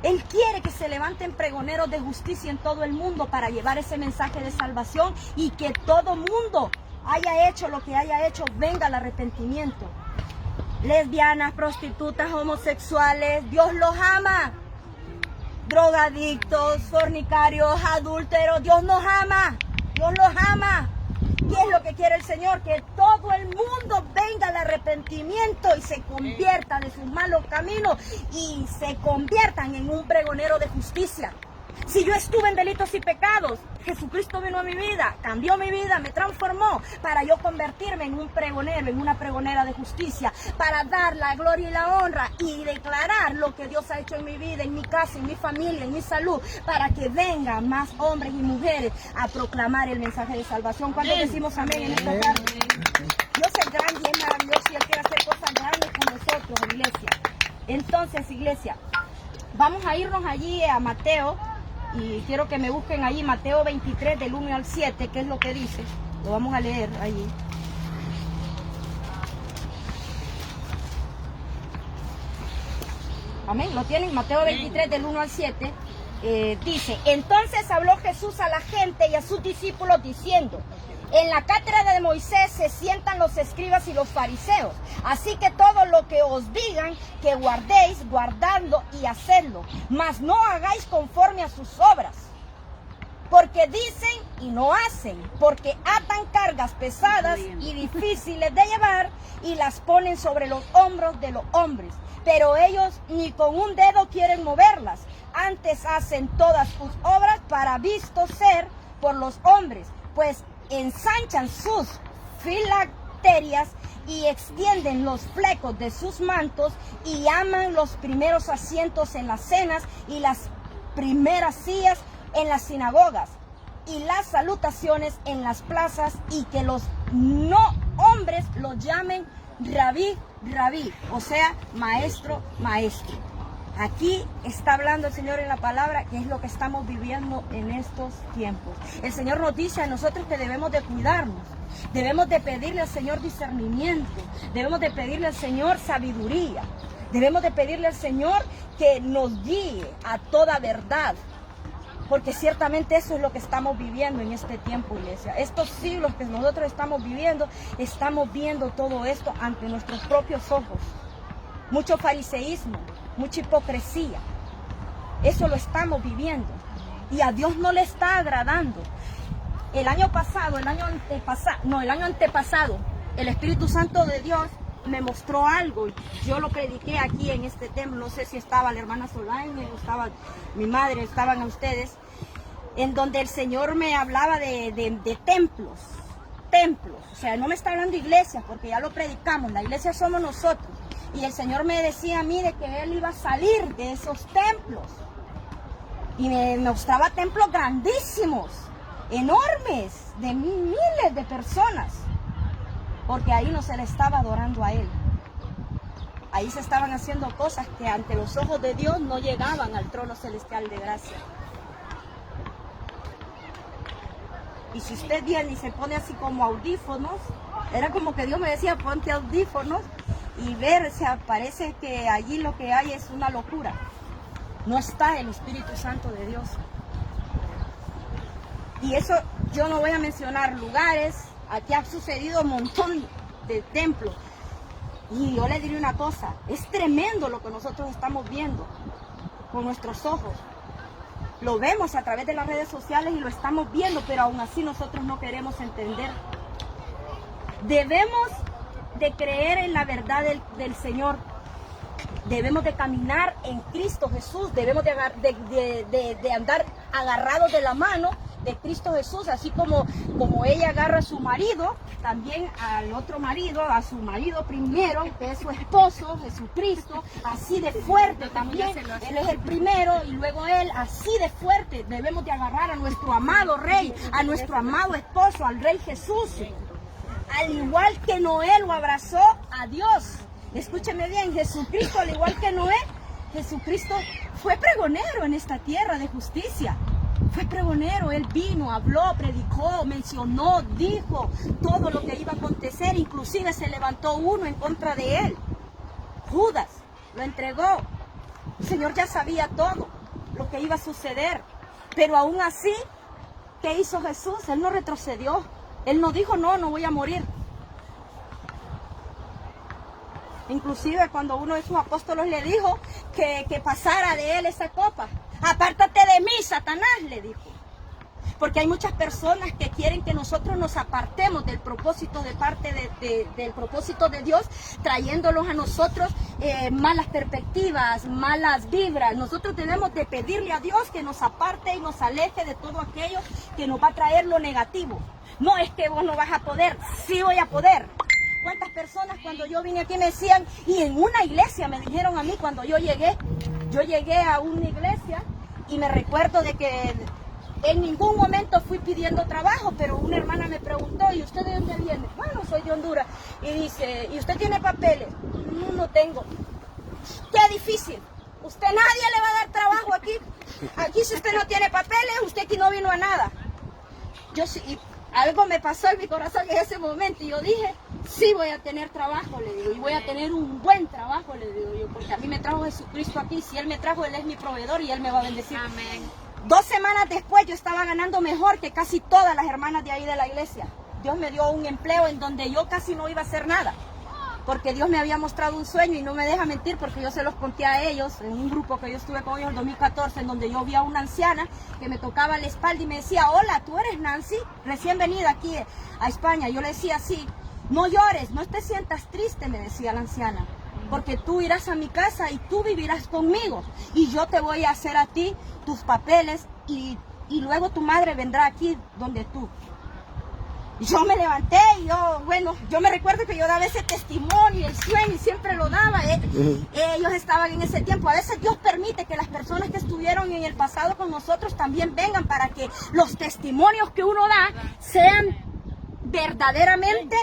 Él quiere que se levanten pregoneros de justicia en todo el mundo para llevar ese mensaje de salvación, y que todo mundo haya hecho lo que haya hecho, venga al arrepentimiento. Lesbianas, prostitutas, homosexuales, Dios los ama. Drogadictos, fornicarios, adúlteros, Dios nos ama. Dios los ama. ¿Qué es lo que quiere el Señor? Que todo el mundo venga al arrepentimiento y se convierta de sus malos caminos y se conviertan en un pregonero de justicia. Si yo estuve en delitos y pecados, Jesucristo vino a mi vida, cambió mi vida, me transformó para yo convertirme en un pregonero, en una pregonera de justicia, para dar la gloria y la honra y declarar lo que Dios ha hecho en mi vida, en mi casa, en mi familia, en mi salud, para que vengan más hombres y mujeres a proclamar el mensaje de salvación. ¿Cuántos decimos amén en esta tarde? Dios es grande y es maravilloso, y Él quiere hacer cosas grandes con nosotros, iglesia. Entonces, iglesia, vamos a irnos allí a Mateo. Y quiero que me busquen allí Mateo 23 del 1 al 7, que es lo que dice. Lo vamos a leer allí. Amén, ¿lo tienen? Mateo 23 del 1 al 7. Dice, entonces habló Jesús a la gente y a sus discípulos diciendo, en la cátedra de Moisés se sientan los escribas y los fariseos. Así que todo lo que os digan que guardéis, guardadlo y hacedlo. Mas no hagáis conforme a sus obras. porque dicen y no hacen, porque atan cargas pesadas y difíciles de llevar y las ponen sobre los hombros de los hombres. Pero ellos ni con un dedo quieren moverlas, antes hacen todas sus obras para visto ser por los hombres, pues ensanchan sus filacterias y extienden los flecos de sus mantos y aman los primeros asientos en las cenas y las primeras sillas en las sinagogas y las salutaciones en las plazas, y que los no hombres los llamen rabí, rabí, o sea, maestro, maestro. Aquí está hablando el Señor en la palabra, que es lo que estamos viviendo en estos tiempos. El Señor nos dice a nosotros que debemos de cuidarnos, debemos de pedirle al Señor discernimiento, debemos de pedirle al Señor sabiduría, debemos de pedirle al Señor que nos guíe a toda verdad, porque ciertamente eso es lo que estamos viviendo en este tiempo, iglesia. Estos siglos que nosotros estamos viendo todo esto ante nuestros propios ojos. Mucho fariseísmo, mucha hipocresía. Eso lo estamos viviendo y a Dios no le está agradando. El año antepasado, el Espíritu Santo de Dios me mostró algo. Yo lo prediqué aquí en este templo. No sé si estaba la hermana Solaine, estaba mi madre, estaban ustedes, en donde el Señor me hablaba de templos. O sea, no me está hablando de iglesias, porque ya lo predicamos. La iglesia somos nosotros. Y el Señor me decía a mí de que Él iba a salir de esos templos. Y me mostraba templos grandísimos, enormes, de miles de personas. Porque ahí no se le estaba adorando a Él. Ahí se estaban haciendo cosas que ante los ojos de Dios no llegaban al trono celestial de gracia. Y si usted viene y se pone así como audífonos, era como que Dios me decía, ponte audífonos y ver, o sea, parece que allí lo que hay es una locura. No está el Espíritu Santo de Dios. Y eso, yo no voy a mencionar lugares. Aquí ha sucedido un montón de templos. Y yo le diré una cosa, es tremendo lo que nosotros estamos viendo con nuestros ojos. Lo vemos a través de las redes sociales y lo estamos viendo, pero aún así nosotros no queremos entender. Debemos de creer en la verdad del Señor. Debemos de caminar en Cristo Jesús. Debemos de andar agarrados de la mano de Cristo Jesús, así como ella agarra a su marido, también al otro marido, a su marido primero, que es su esposo, Jesucristo, así de fuerte también. Él es el primero y luego Él, así de fuerte. Debemos de agarrar a nuestro amado Rey, a nuestro amado esposo, al Rey Jesús. Al igual que Noé lo abrazó a Dios. Escúcheme bien, Jesucristo, al igual que Noé, Jesucristo fue pregonero en esta tierra de justicia. Fue pregonero, Él vino, habló, predicó, mencionó, dijo todo lo que iba a acontecer. Inclusive se levantó uno en contra de Él. Judas lo entregó. El Señor ya sabía todo lo que iba a suceder. Pero aún así, ¿qué hizo Jesús? Él no retrocedió. Él no dijo, no voy a morir. Inclusive cuando uno de sus apóstoles le dijo que pasara de él esa copa. Apártate de mí, Satanás, le dijo. Porque hay muchas personas que quieren que nosotros nos apartemos del propósito de parte del propósito de Dios, trayéndolos a nosotros malas perspectivas, malas vibras. Nosotros debemos de pedirle a Dios que nos aparte y nos aleje de todo aquello que nos va a traer lo negativo. No es que vos no vas a poder, sí voy a poder. ¿Cuántas personas cuando yo vine aquí me decían, y en una iglesia me dijeron a mí cuando yo llegué a una iglesia y me recuerdo de que en ningún momento fui pidiendo trabajo, pero una hermana me preguntó, ¿y usted de dónde viene? Bueno, soy de Honduras. Y dice, ¿y usted tiene papeles? No tengo. Qué difícil. Usted nadie le va a dar trabajo aquí. Aquí si usted no tiene papeles, usted aquí no vino a nada. Yo sí, algo me pasó en mi corazón en ese momento y yo dije, sí voy a tener trabajo, le digo, y voy a tener un buen trabajo, le digo yo, porque a mí me trajo Jesucristo aquí. Si Él me trajo, Él es mi proveedor y Él me va a bendecir. Amén. 2 semanas después yo estaba ganando mejor que casi todas las hermanas de ahí de la iglesia. Dios me dio un empleo en donde yo casi no iba a hacer nada. porque Dios me había mostrado un sueño y no me deja mentir porque yo se los conté a ellos en un grupo que yo estuve con ellos en 2014, en donde yo vi a una anciana que me tocaba la espalda y me decía, hola, ¿tú eres Nancy? Recién venida aquí a España. Yo le decía, sí, no llores, no te sientas triste, me decía la anciana, porque tú irás a mi casa y tú vivirás conmigo y yo te voy a hacer a ti tus papeles y luego tu madre vendrá aquí donde tú. Yo me levanté y yo me recuerdo que yo daba ese testimonio, el sueño, y siempre lo daba. Ellos estaban en ese tiempo. A veces Dios permite que las personas que estuvieron en el pasado con nosotros también vengan para que los testimonios que uno da sean verdaderamente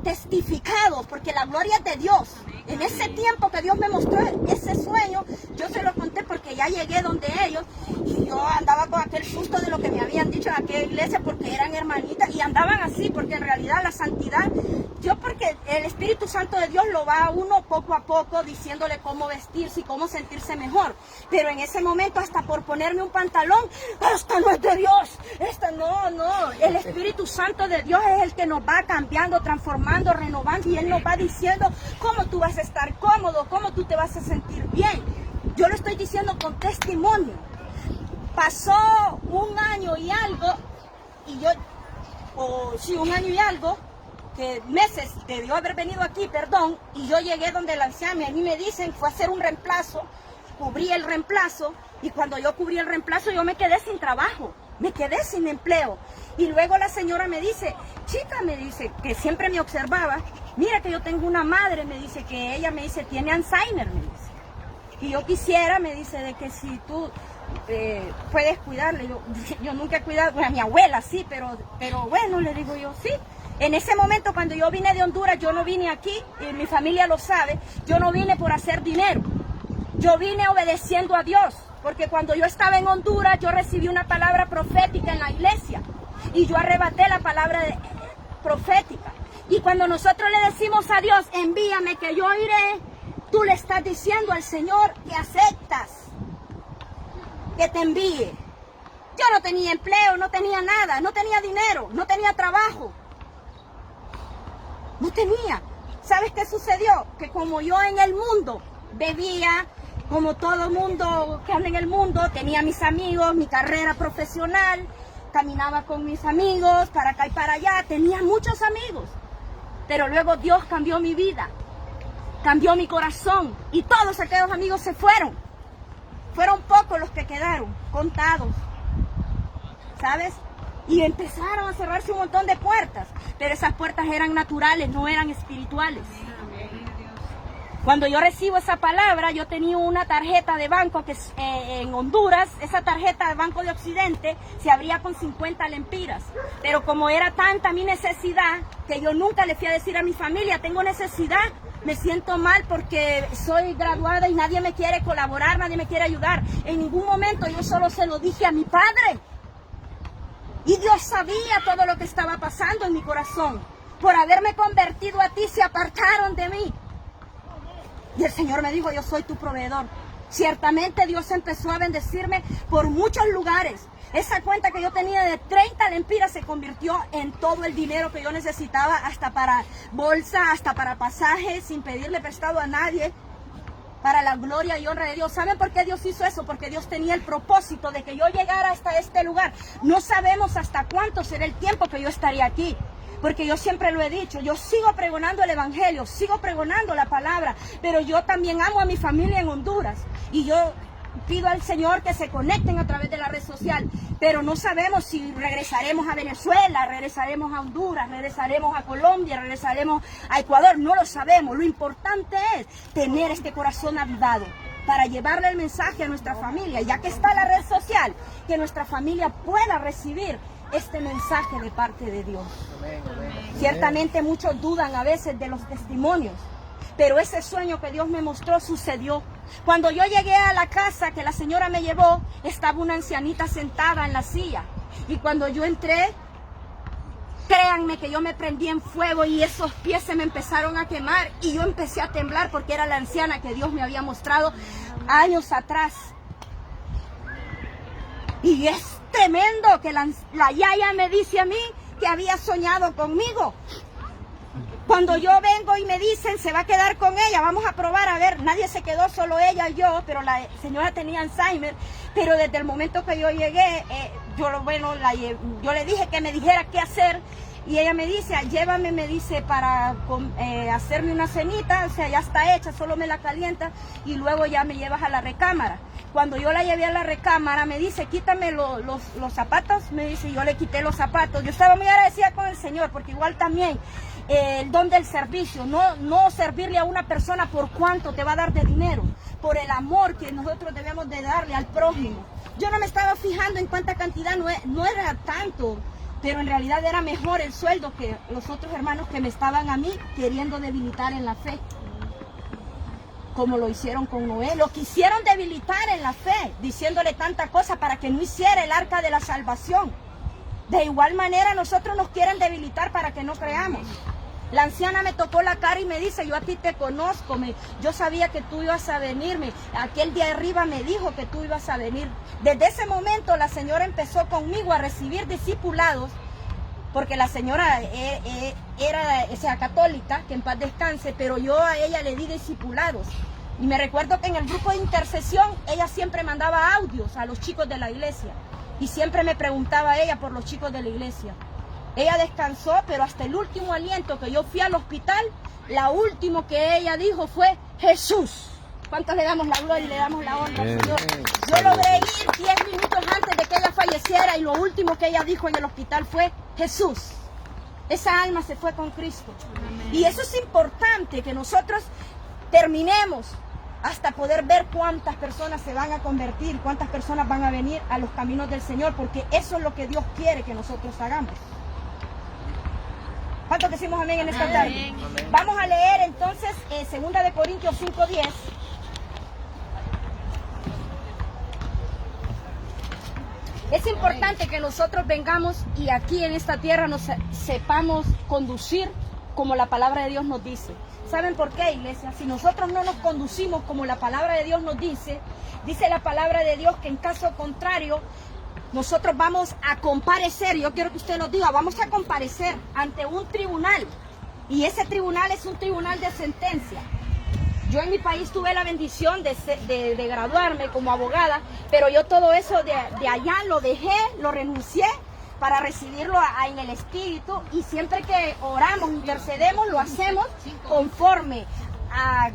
testificados, porque la gloria es de Dios. En ese tiempo que Dios me mostró ese sueño, yo se lo conté porque ya llegué donde ellos y yo andaba con aquel susto de lo que me habían dicho en aquella iglesia porque eran hermanitas y andaban así, porque en realidad la santidad, porque el Espíritu Santo de Dios lo va a uno poco a poco diciéndole cómo vestirse y cómo sentirse mejor, pero en ese momento hasta por ponerme un pantalón, esta no es de Dios, no, el Espíritu Santo de Dios es el que nos va cambiando, transformando, renovando, y Él nos va diciendo cómo tú vas a estar cómodo, cómo tú te vas a sentir bien. Yo lo estoy diciendo con testimonio. Pasó un año y algo, un año y algo, que meses debió haber venido aquí, y yo llegué donde la anciana, a mí me dicen, fue a hacer un reemplazo, cubrí el reemplazo, y cuando yo cubrí el reemplazo yo me quedé sin trabajo, me quedé sin empleo. Y luego la señora me dice, chica, me dice, que siempre me observaba, mira que yo tengo una madre, me dice, que ella me dice, tiene Alzheimer, me dice. Y yo quisiera, me dice, de que si tú puedes cuidarle. Yo nunca he cuidado, bueno, a mi abuela sí, pero bueno, le digo yo, sí. En ese momento cuando yo vine de Honduras, yo no vine aquí, y mi familia lo sabe, yo no vine por hacer dinero. Yo vine obedeciendo a Dios, porque cuando yo estaba en Honduras, yo recibí una palabra profética en la iglesia, y yo arrebaté la palabra profética. Y cuando nosotros le decimos a Dios, envíame que yo iré, tú le estás diciendo al Señor que aceptas que te envíe. Yo no tenía empleo, no tenía nada, no tenía dinero, no tenía trabajo. No tenía. ¿Sabes qué sucedió? Que como yo en el mundo bebía, como todo mundo que anda en el mundo, tenía mis amigos, mi carrera profesional, caminaba con mis amigos para acá y para allá, tenía muchos amigos. Pero luego Dios cambió mi vida, cambió mi corazón y todos aquellos amigos se fueron. Fueron pocos los que quedaron, contados, ¿sabes? Y empezaron a cerrarse un montón de puertas, pero esas puertas eran naturales, no eran espirituales. Cuando yo recibo esa palabra, yo tenía una tarjeta de banco que en Honduras, esa tarjeta de Banco de Occidente se abría con 50 lempiras. Pero como era tanta mi necesidad, que yo nunca le fui a decir a mi familia, tengo necesidad, me siento mal porque soy graduada y nadie me quiere colaborar, nadie me quiere ayudar. En ningún momento yo solo se lo dije a mi padre. Y Dios sabía todo lo que estaba pasando en mi corazón. Por haberme convertido a ti, se apartaron de mí. Y el Señor me dijo, yo soy tu proveedor. Ciertamente Dios empezó a bendecirme por muchos lugares. Esa cuenta que yo tenía de 30 lempiras se convirtió en todo el dinero que yo necesitaba, hasta para bolsa, hasta para pasajes, sin pedirle prestado a nadie, para la gloria y honra de Dios. ¿Saben por qué Dios hizo eso? Porque Dios tenía el propósito de que yo llegara hasta este lugar. No sabemos hasta cuánto será el tiempo que yo estaría aquí. Porque yo siempre lo he dicho, yo sigo pregonando el evangelio, sigo pregonando la palabra, pero yo también amo a mi familia en Honduras. Y yo pido al Señor que se conecten a través de la red social, pero no sabemos si regresaremos a Venezuela, regresaremos a Honduras, regresaremos a Colombia, regresaremos a Ecuador, no lo sabemos. Lo importante es tener este corazón avivado para llevarle el mensaje a nuestra familia, ya que está la red social, que nuestra familia pueda recibir este mensaje de parte de Dios. Ciertamente muchos dudan a veces de los testimonios, pero ese sueño que Dios me mostró sucedió. Cuando yo llegué a la casa que la señora me llevó, estaba una ancianita sentada en la silla. Y cuando yo entré, créanme que yo me prendí en fuego y esos pies se me empezaron a quemar y yo empecé a temblar porque era la anciana que Dios me había mostrado años atrás. Y es tremendo que la yaya me dice a mí que había soñado conmigo. Cuando yo vengo y me dicen, se va a quedar con ella, vamos a probar, a ver, nadie se quedó, solo ella y yo, pero la señora tenía Alzheimer, pero desde el momento que yo llegué, yo le dije que me dijera qué hacer, y ella me dice, llévame, me dice, para hacerme una cenita, o sea, ya está hecha, solo me la calienta, y luego ya me llevas a la recámara. Cuando yo la llevé a la recámara, me dice, quítame los zapatos, me dice, yo le quité los zapatos. Yo estaba muy agradecida con el Señor, porque igual también, el don del servicio, no servirle a una persona por cuánto te va a dar de dinero, por el amor que nosotros debemos de darle al prójimo. Yo no me estaba fijando en cuánta cantidad, no era tanto, pero en realidad era mejor el sueldo que los otros hermanos que me estaban a mí queriendo debilitar en la fe, como lo hicieron con Noé. Lo quisieron debilitar en la fe, diciéndole tanta cosa para que no hiciera el arca de la salvación. De igual manera nosotros nos quieren debilitar para que no creamos. La anciana me tocó la cara y me dice, yo a ti te conozco, yo sabía que tú ibas a venirme, aquel día arriba me dijo que tú ibas a venir. Desde ese momento la señora empezó conmigo a recibir discipulados, porque la señora era católica, que en paz descanse, pero yo a ella le di discipulados. Y me recuerdo que en el grupo de intercesión ella siempre mandaba audios a los chicos de la iglesia, y siempre me preguntaba ella por los chicos de la iglesia. Ella descansó, pero hasta el último aliento que yo fui al hospital, la último que ella dijo fue Jesús. ¿Cuántos le damos la gloria y le damos la honra al Señor? Yo logré ir 10 minutos antes de que ella falleciera y lo último que ella dijo en el hospital fue Jesús. Esa alma se fue con Cristo. Amén. Y eso es importante, que nosotros terminemos hasta poder ver cuántas personas se van a convertir, cuántas personas van a venir a los caminos del Señor, porque eso es lo que Dios quiere que nosotros hagamos. ¿Cuántos decimos amén en esta tarde? Amén. Vamos a leer entonces 2 de Corintios 5:10. Es importante que nosotros vengamos y aquí en esta tierra nos sepamos conducir como la palabra de Dios nos dice. ¿Saben por qué, iglesia? Si nosotros no nos conducimos como la palabra de Dios nos dice, dice la palabra de Dios que en caso contrario, nosotros vamos a comparecer, yo quiero que usted nos diga, vamos a comparecer ante un tribunal, y ese tribunal es un tribunal de sentencia. Yo en mi país tuve la bendición de graduarme como abogada, pero yo todo eso de allá lo dejé, lo renuncié para recibirlo en el Espíritu, y siempre que oramos, intercedemos, lo hacemos conforme a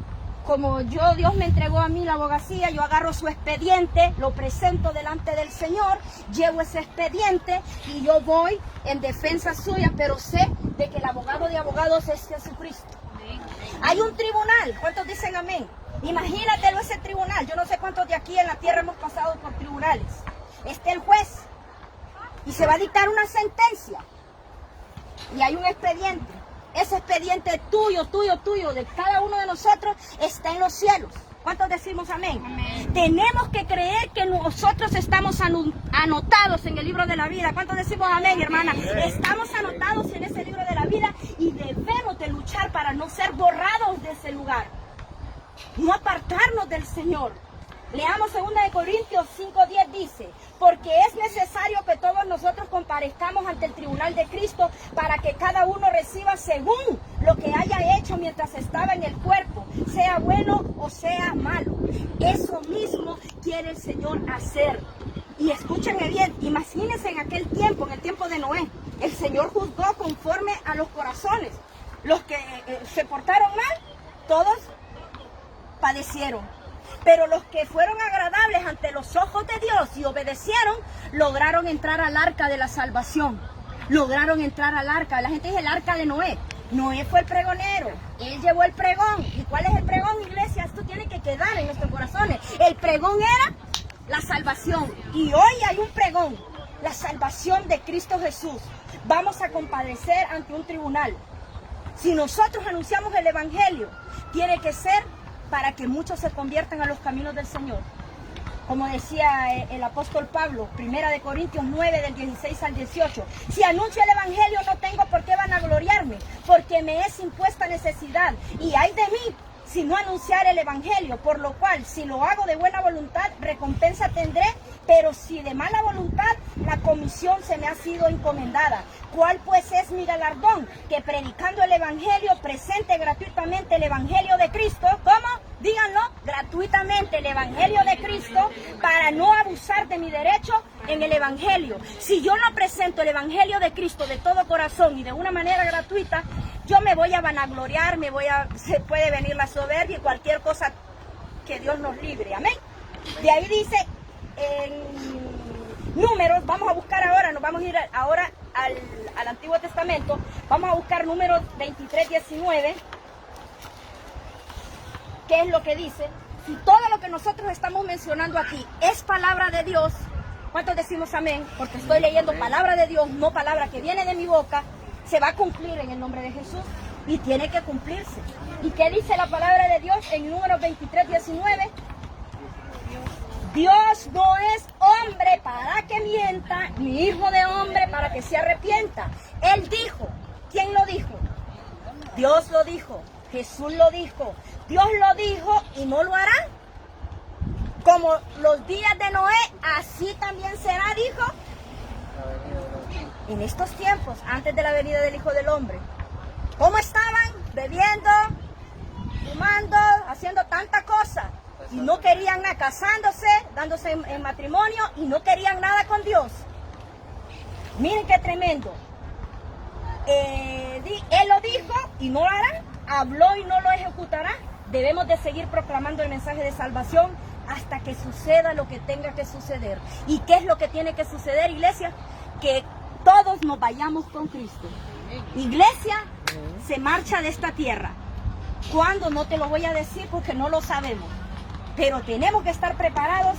como Dios me entregó a mí la abogacía. Yo agarro su expediente, lo presento delante del Señor, llevo ese expediente y yo voy en defensa suya, pero sé de que el abogado de abogados es Jesucristo. Hay un tribunal, ¿cuántos dicen amén? Imagínatelo, ese tribunal. Yo no sé cuántos de aquí en la tierra hemos pasado por tribunales. Está el juez y se va a dictar una sentencia y hay un expediente. Ese expediente tuyo, de cada uno de nosotros, está en los cielos. ¿Cuántos decimos amén? Amén. Tenemos que creer que nosotros estamos anotados en el libro de la vida. ¿Cuántos decimos amén, hermana? Estamos anotados en ese libro de la vida y debemos de luchar para no ser borrados de ese lugar. No apartarnos del Señor. Leamos 2 de Corintios 5:10, dice, porque es necesario que todos nosotros comparezcamos ante el tribunal de Cristo para que cada uno reciba según lo que haya hecho mientras estaba en el cuerpo, sea bueno o sea malo. Eso mismo quiere el Señor hacer. Y escúchenme bien, imagínense en aquel tiempo, en el tiempo de Noé, el Señor juzgó conforme a los corazones. Los que se portaron mal, todos padecieron. Pero los que fueron agradables ante los ojos de Dios y obedecieron, lograron entrar al arca de la salvación. Lograron entrar al arca. La gente dice el arca de Noé. Noé fue el pregonero. Él llevó el pregón. ¿Y cuál es el pregón, iglesia? Esto tiene que quedar en nuestros corazones. El pregón era la salvación. Y hoy hay un pregón. La salvación de Cristo Jesús. Vamos a compadecer ante un tribunal. Si nosotros anunciamos el evangelio, tiene que ser para que muchos se conviertan a los caminos del Señor. Como decía el apóstol Pablo, 1 de Corintios 9, del 16 al 18. Si anuncio el evangelio, no tengo por qué vanagloriarme, porque me es impuesta necesidad. Y ay de mí, sino anunciar el evangelio, por lo cual, si lo hago de buena voluntad, recompensa tendré, pero si de mala voluntad, la comisión se me ha sido encomendada. ¿Cuál pues es mi galardón? Que predicando el evangelio, presente gratuitamente el evangelio de Cristo. ¿Cómo? Díganlo, gratuitamente el evangelio de Cristo, para no abusar de mi derecho en el evangelio. Si yo no presento el evangelio de Cristo de todo corazón y de una manera gratuita, yo me voy a vanagloriar, se puede venir la soberbia y cualquier cosa que Dios nos libre. Amén. De ahí dice en Números, vamos a buscar ahora, nos vamos a ir ahora al Antiguo Testamento, vamos a buscar Números 23:19. ¿Qué es lo que dice? Si todo lo que nosotros estamos mencionando aquí es palabra de Dios, ¿cuántos decimos amén? Porque estoy leyendo palabra de Dios, no palabra que viene de mi boca, se va a cumplir en el nombre de Jesús y tiene que cumplirse. ¿Y qué dice la palabra de Dios en Números 23:19? Dios no es hombre para que mienta, ni hijo de hombre para que se arrepienta. Él dijo. ¿Quién lo dijo? Dios lo dijo. Jesús lo dijo. Dios lo dijo y no lo hará. Como los días de Noé, así también será, dijo. En estos tiempos, antes de la venida del Hijo del Hombre, ¿cómo estaban? Bebiendo, fumando, haciendo tanta cosa. Y no querían nada, casándose, dándose en matrimonio, y no querían nada con Dios. Miren qué tremendo. Él lo dijo y no lo hará. Habló y no lo ejecutará. Debemos de seguir proclamando el mensaje de salvación hasta que suceda lo que tenga que suceder. ¿Y qué es lo que tiene que suceder, iglesia? Que todos nos vayamos con Cristo. Iglesia se marcha de esta tierra. ¿Cuándo? No te lo voy a decir porque no lo sabemos. Pero tenemos que estar preparados,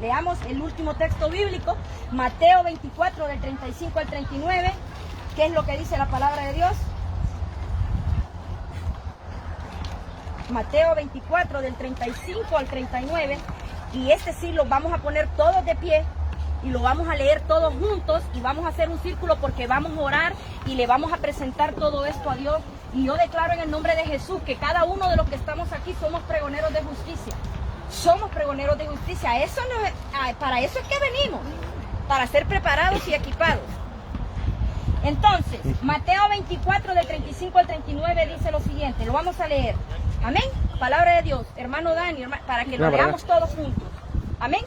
Leamos el último texto bíblico, Mateo 24, del 35 al 39. ¿Qué es lo que dice la palabra de Dios? Mateo 24, del 35 al 39. Y este sí lo vamos a poner todos de pie y lo vamos a leer todos juntos y vamos a hacer un círculo porque vamos a orar y le vamos a presentar todo esto a Dios. Y yo declaro en el nombre de Jesús que cada uno de los que estamos aquí somos pregoneros de justicia. Somos pregoneros de justicia. Para eso es que venimos, para ser preparados y equipados. Entonces, Mateo 24, del 35 al 39 dice lo siguiente. Lo vamos a leer. Amén. Palabra de Dios. Hermano Dani, para que lo leamos todos juntos. Amén.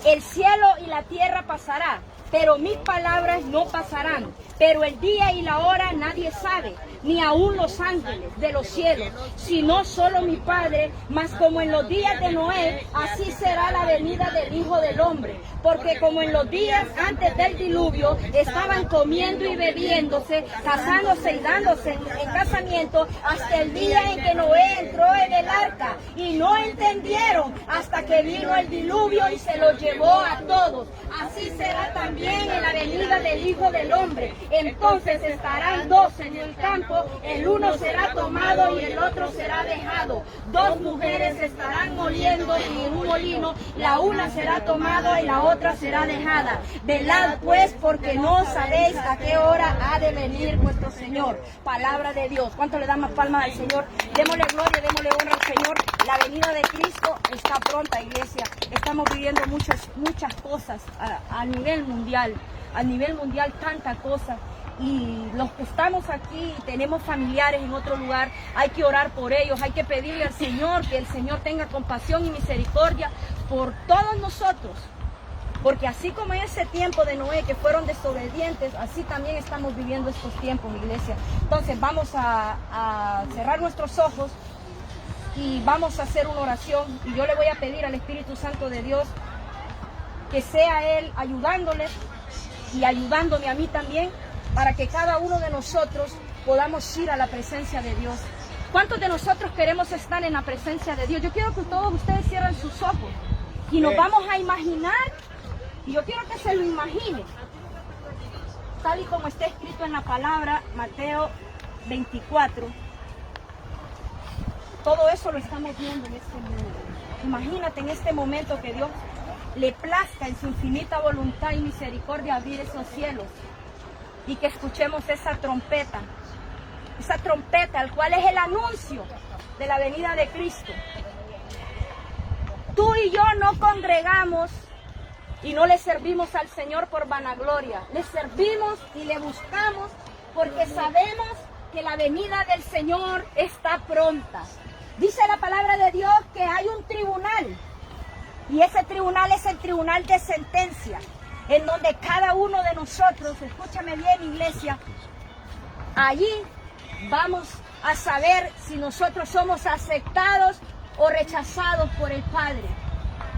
El cielo y la tierra pasará, pero mis palabras no pasarán. Pero el día y la hora nadie sabe, ni aun los ángeles de los cielos, sino solo mi Padre. Mas como en los días de Noé, así será la venida del Hijo del Hombre. Porque como en los días antes del diluvio, estaban comiendo y bebiéndose, casándose y dándose en casamiento, hasta el día en que Noé entró en el arca. Y no entendieron hasta que vino el diluvio y se los llevó a todos. Así será también en la venida del Hijo del Hombre. Entonces estarán dos en el campo, el uno será tomado y el otro será dejado. Dos mujeres estarán moliendo en un molino, la una será tomada y la otra será dejada. Velad pues, porque no sabéis a qué hora ha de venir vuestro Señor. Palabra de Dios. ¿Cuánto le damos palmas al Señor? Démosle gloria, démosle honra al Señor. La venida de Cristo está pronta, iglesia. Estamos viviendo muchas cosas a nivel mundial. A nivel mundial, tanta cosa. Y los que estamos aquí y tenemos familiares en otro lugar, hay que orar por ellos, hay que pedirle al Señor que el Señor tenga compasión y misericordia por todos nosotros. Porque así como en ese tiempo de Noé que fueron desobedientes, así también estamos viviendo estos tiempos, iglesia. Entonces vamos a cerrar nuestros ojos y vamos a hacer una oración. Y yo le voy a pedir al Espíritu Santo de Dios que sea Él ayudándoles y ayudándome a mí también, para que cada uno de nosotros podamos ir a la presencia de Dios. ¿Cuántos de nosotros queremos estar en la presencia de Dios? Yo quiero que todos ustedes cierren sus ojos y nos vamos a imaginar, y yo quiero que se lo imaginen, tal y como está escrito en la palabra, Mateo 24. Todo eso lo estamos viendo en este momento. Imagínate en este momento que Dios le plazca en su infinita voluntad y misericordia abrir esos cielos y que escuchemos esa trompeta esa trompeta, el cual es el anuncio de la venida de Cristo. Tú y yo no congregamos y no le servimos al Señor por vanagloria. Le servimos y le buscamos porque sabemos que la venida del Señor está pronta. Dice la palabra de Dios que hay un tribunal, y ese tribunal es el tribunal de sentencia, en donde cada uno de nosotros, escúchame bien, iglesia, allí vamos a saber si nosotros somos aceptados o rechazados por el Padre.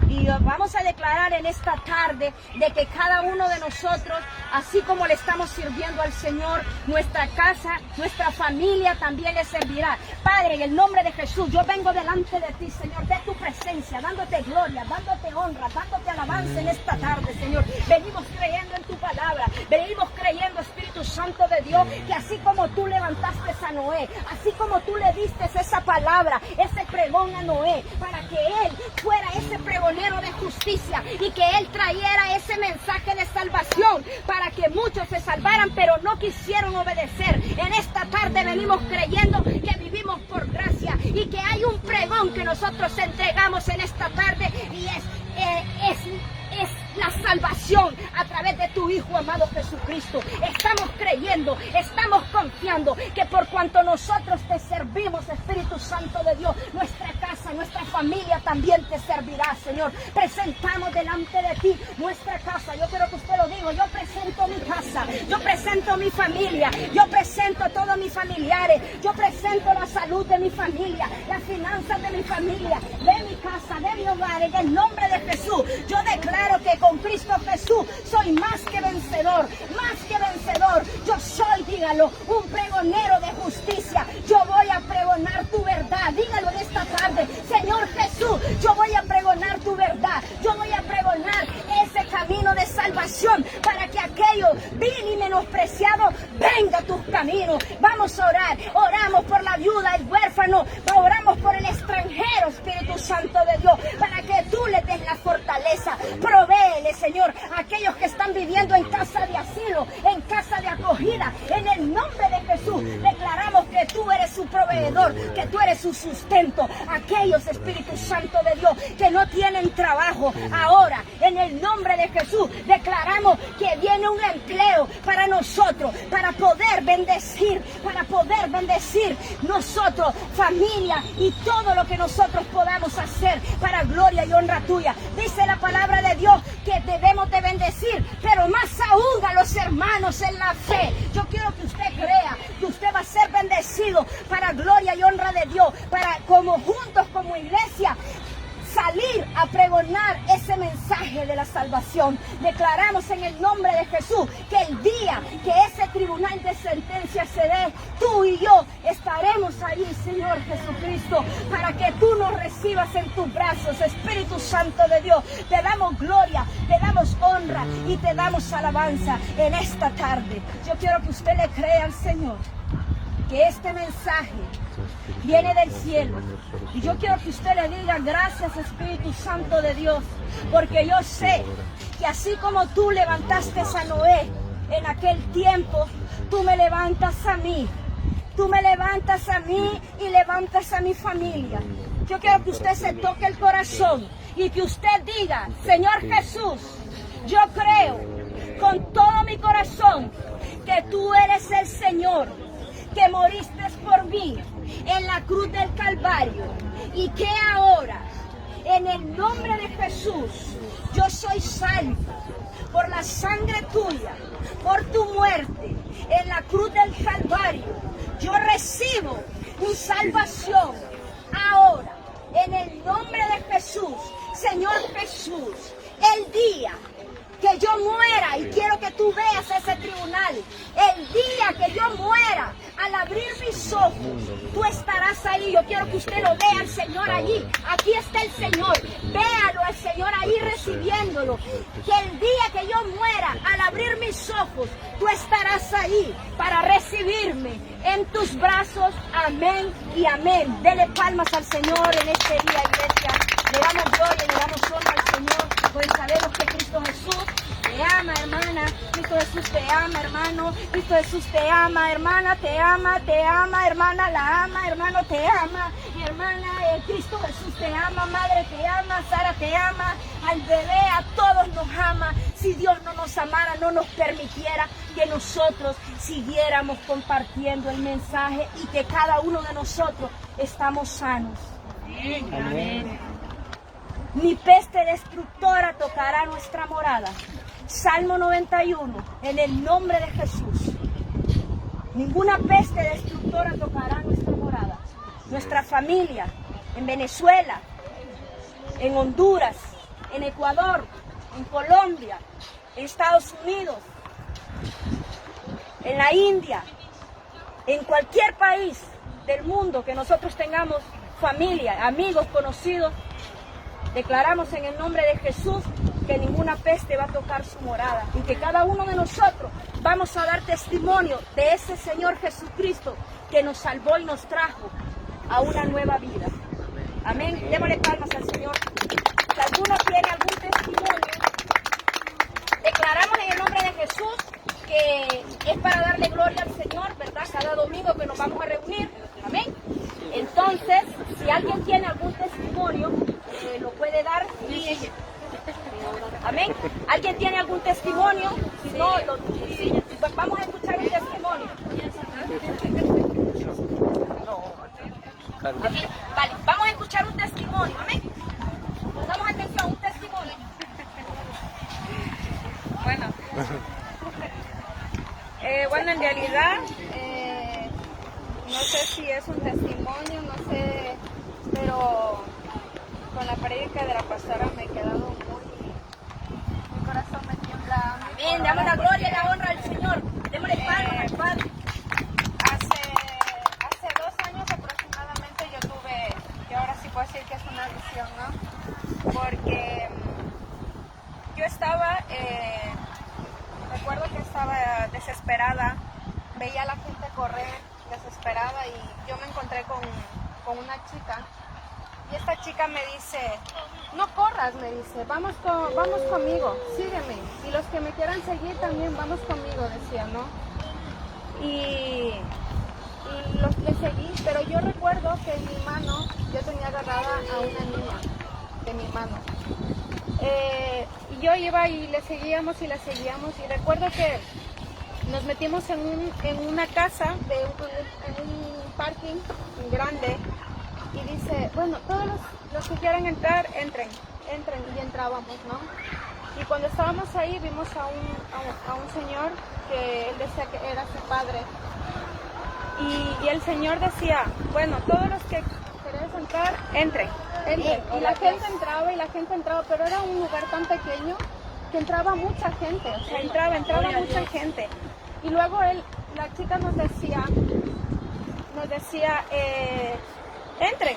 Y vamos a declarar en esta tarde de que cada uno de nosotros, así como le estamos sirviendo al Señor, nuestra casa, nuestra familia también le servirá. Padre, en el nombre de Jesús, yo vengo delante de ti, Señor, de tu presencia, dándote gloria, dándote honra, dándote alabanza en esta tarde, Señor. Venimos creyendo en tu palabra, venimos creyendo, Espíritu Santo de Dios, que así como tú levantaste a Noé, así como tú le diste esa palabra, ese pregón a Noé, para que él fuera ese pregonero de justicia y que él trayera ese mensaje de salvación para que muchos se salvaran, pero no quisieron obedecer. En esta tarde venimos creyendo que vivimos por gracia y que hay un pregón que nosotros entregamos en esta tarde, y es la salvación a través de tu Hijo amado Jesucristo. Estamos creyendo, estamos confiando que por cuanto nosotros te servimos, Espíritu Santo de Dios, nuestra casa, nuestra familia también te servirá, Señor. Presentamos delante de ti nuestra casa. Yo quiero que usted lo diga. Yo presento mi casa, yo presento mi familia, yo presento a todos mis familiares, yo presento la salud de mi familia, las finanzas de mi familia, de mi casa, de mi hogar, en el nombre de Jesús. Yo declaro que con Cristo Jesús soy más que vencedor, más que vencedor. Yo soy, dígalo, un pregonero de justicia. Yo voy a pregonar tu verdad. Dígalo en esta tarde, Señor Jesús, yo voy a pregonar tu verdad. Yo voy a pregonar ese camino de salvación para que aquello vil y menospreciado venga a tus caminos. Vamos a orar. Oramos por la viuda, el huérfano, oramos por el extranjero, Espíritu Santo de Dios, para que tú le des la fortaleza. Provéele, Señor, a aquellos que están viviendo en casa de asilo, en casa de acogida. En el nombre de Jesús declaramos que tú eres su proveedor, que tú eres su sustento. Aquellos, Espíritu Santo de Dios, que no tienen trabajo ahora, en el nombre de Jesús declaramos que viene un empleo para nosotros, para poder bendecir nosotros, familia, y todo lo que nosotros podamos hacer para gloria y honra tuya. Dice la palabra de Dios que debemos de bendecir, pero más aún a los hermanos en la fe. Yo quiero que usted crea que usted va a ser bendecido para gloria y honra de Dios, para como juntos como iglesia salir a pregonar ese mensaje de la salvación. Declaramos en el nombre de Jesús que el día que ese tribunal de sentencia se dé, tú y yo estaremos ahí, Señor Jesucristo, para que tú nos recibas en tus brazos, Espíritu Santo de Dios. Te damos gloria, te damos honra y te damos alabanza en esta tarde. Yo quiero que usted le crea al Señor que este mensaje viene del cielo, y yo quiero que usted le diga: gracias, Espíritu Santo de Dios, porque yo sé que así como tú levantaste a Noé en aquel tiempo, tú me levantas a mí, tú me levantas a mí y levantas a mi familia. Yo quiero que usted se toque el corazón y que usted diga: Señor Jesús, yo creo con todo mi corazón que tú eres el Señor, que moriste por mí en la cruz del Calvario, y que ahora, en el nombre de Jesús, yo soy salvo por la sangre tuya, por tu muerte en la cruz del Calvario. Yo recibo mi salvación ahora, en el nombre de Jesús. Señor Jesús, el día que yo muera, y quiero que tú veas ese tribunal, el día que yo muera, al abrir mis ojos, tú estarás ahí. Yo quiero que usted lo vea al Señor allí. Aquí está el Señor. Véalo al Señor ahí recibiéndolo. Que el día que yo muera, al abrir mis ojos, tú estarás ahí para recibirme en tus brazos. Amén y amén. Dele palmas al Señor en este día, iglesia. Le damos gloria y le damos honra al Señor, pues sabemos que Cristo Jesús te ama, hermana. Cristo Jesús te ama, hermano. Cristo Jesús te ama, hermana. Te ama, hermana. La ama, hermano, te ama. Hermana, Cristo Jesús te ama, madre te ama, Sara te ama, al bebé, a todos nos ama. Si Dios no nos amara, no nos permitiera que nosotros siguiéramos compartiendo el mensaje y que cada uno de nosotros estamos sanos. Amén. Ni peste destructora tocará nuestra morada. Salmo 91, en el nombre de Jesús. Ninguna peste destructora tocará nuestra morada. Nuestra familia, en Venezuela, en Honduras, en Ecuador, en Colombia, en Estados Unidos, en la India, en cualquier país del mundo que nosotros tengamos familia, amigos, conocidos, declaramos en el nombre de Jesús que ninguna peste va a tocar su morada y que cada uno de nosotros vamos a dar testimonio de ese Señor Jesucristo que nos salvó y nos trajo a una nueva vida. Amén. Démosle palmas al Señor. Si alguno tiene algún testimonio, declaramos en el nombre de Jesús que es para darle gloria al Señor, ¿verdad? Cada domingo que nos vamos a reunir. Amén. Entonces, si alguien tiene algún testimonio, lo puede dar. Amén. ¿Alguien tiene algún testimonio? Si no, vamos a escuchar un testimonio. Amén. Vale, vamos a escuchar un testimonio. Amén. Pongamos atención, un testimonio. Bueno, en realidad, no sé si es un testimonio, no sé, pero con la prédica de la pastora me he quedado mi corazón me tiembla. Amén, damos la gloria y la honra al Señor. Démosle palmas al Padre. Hace 2 años aproximadamente yo tuve, y ahora sí puedo decir que es una visión, ¿no? Porque yo estaba, recuerdo que estaba desesperada, veía a la gente correr desesperada y yo me encontré con una chica. Y esta chica me dice, no corras, me dice, vamos conmigo, sígueme. Y los que me quieran seguir también, vamos conmigo, decía, ¿no? Y le seguí, pero yo recuerdo que en mi mano, yo tenía agarrada a una niña de mi mano. Y yo iba y le seguíamos, y recuerdo que nos metimos en una casa, en un parking grande. Y dice, bueno, todos los que quieran entrar, entren, y entrábamos, ¿no? Y cuando estábamos ahí vimos a un señor que él decía que era su padre. Y el señor decía, bueno, todos los que queréis entrar, entren. Y la gente entraba, pero era un lugar tan pequeño que entraba mucha gente, o sea, entraba mucha gente. Y luego la chica nos decía, entren.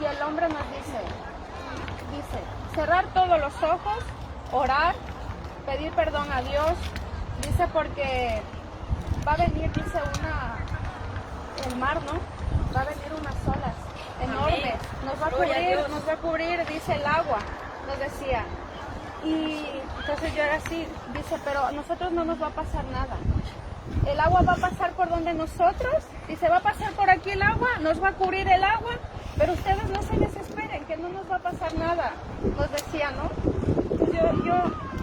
Y el hombre nos dice, cerrar todos los ojos, orar, pedir perdón a Dios, dice, porque va a venir, dice, el mar, ¿no? Va a venir unas olas enormes, nos va a cubrir, dice, el agua, nos decía. Y entonces yo era así, dice, pero a nosotros no nos va a pasar nada. El agua va a pasar por donde nosotros, dice, va a pasar por aquí el agua, nos va a cubrir el agua, pero ustedes no se desesperen, que no nos va a pasar nada, nos decía, ¿no?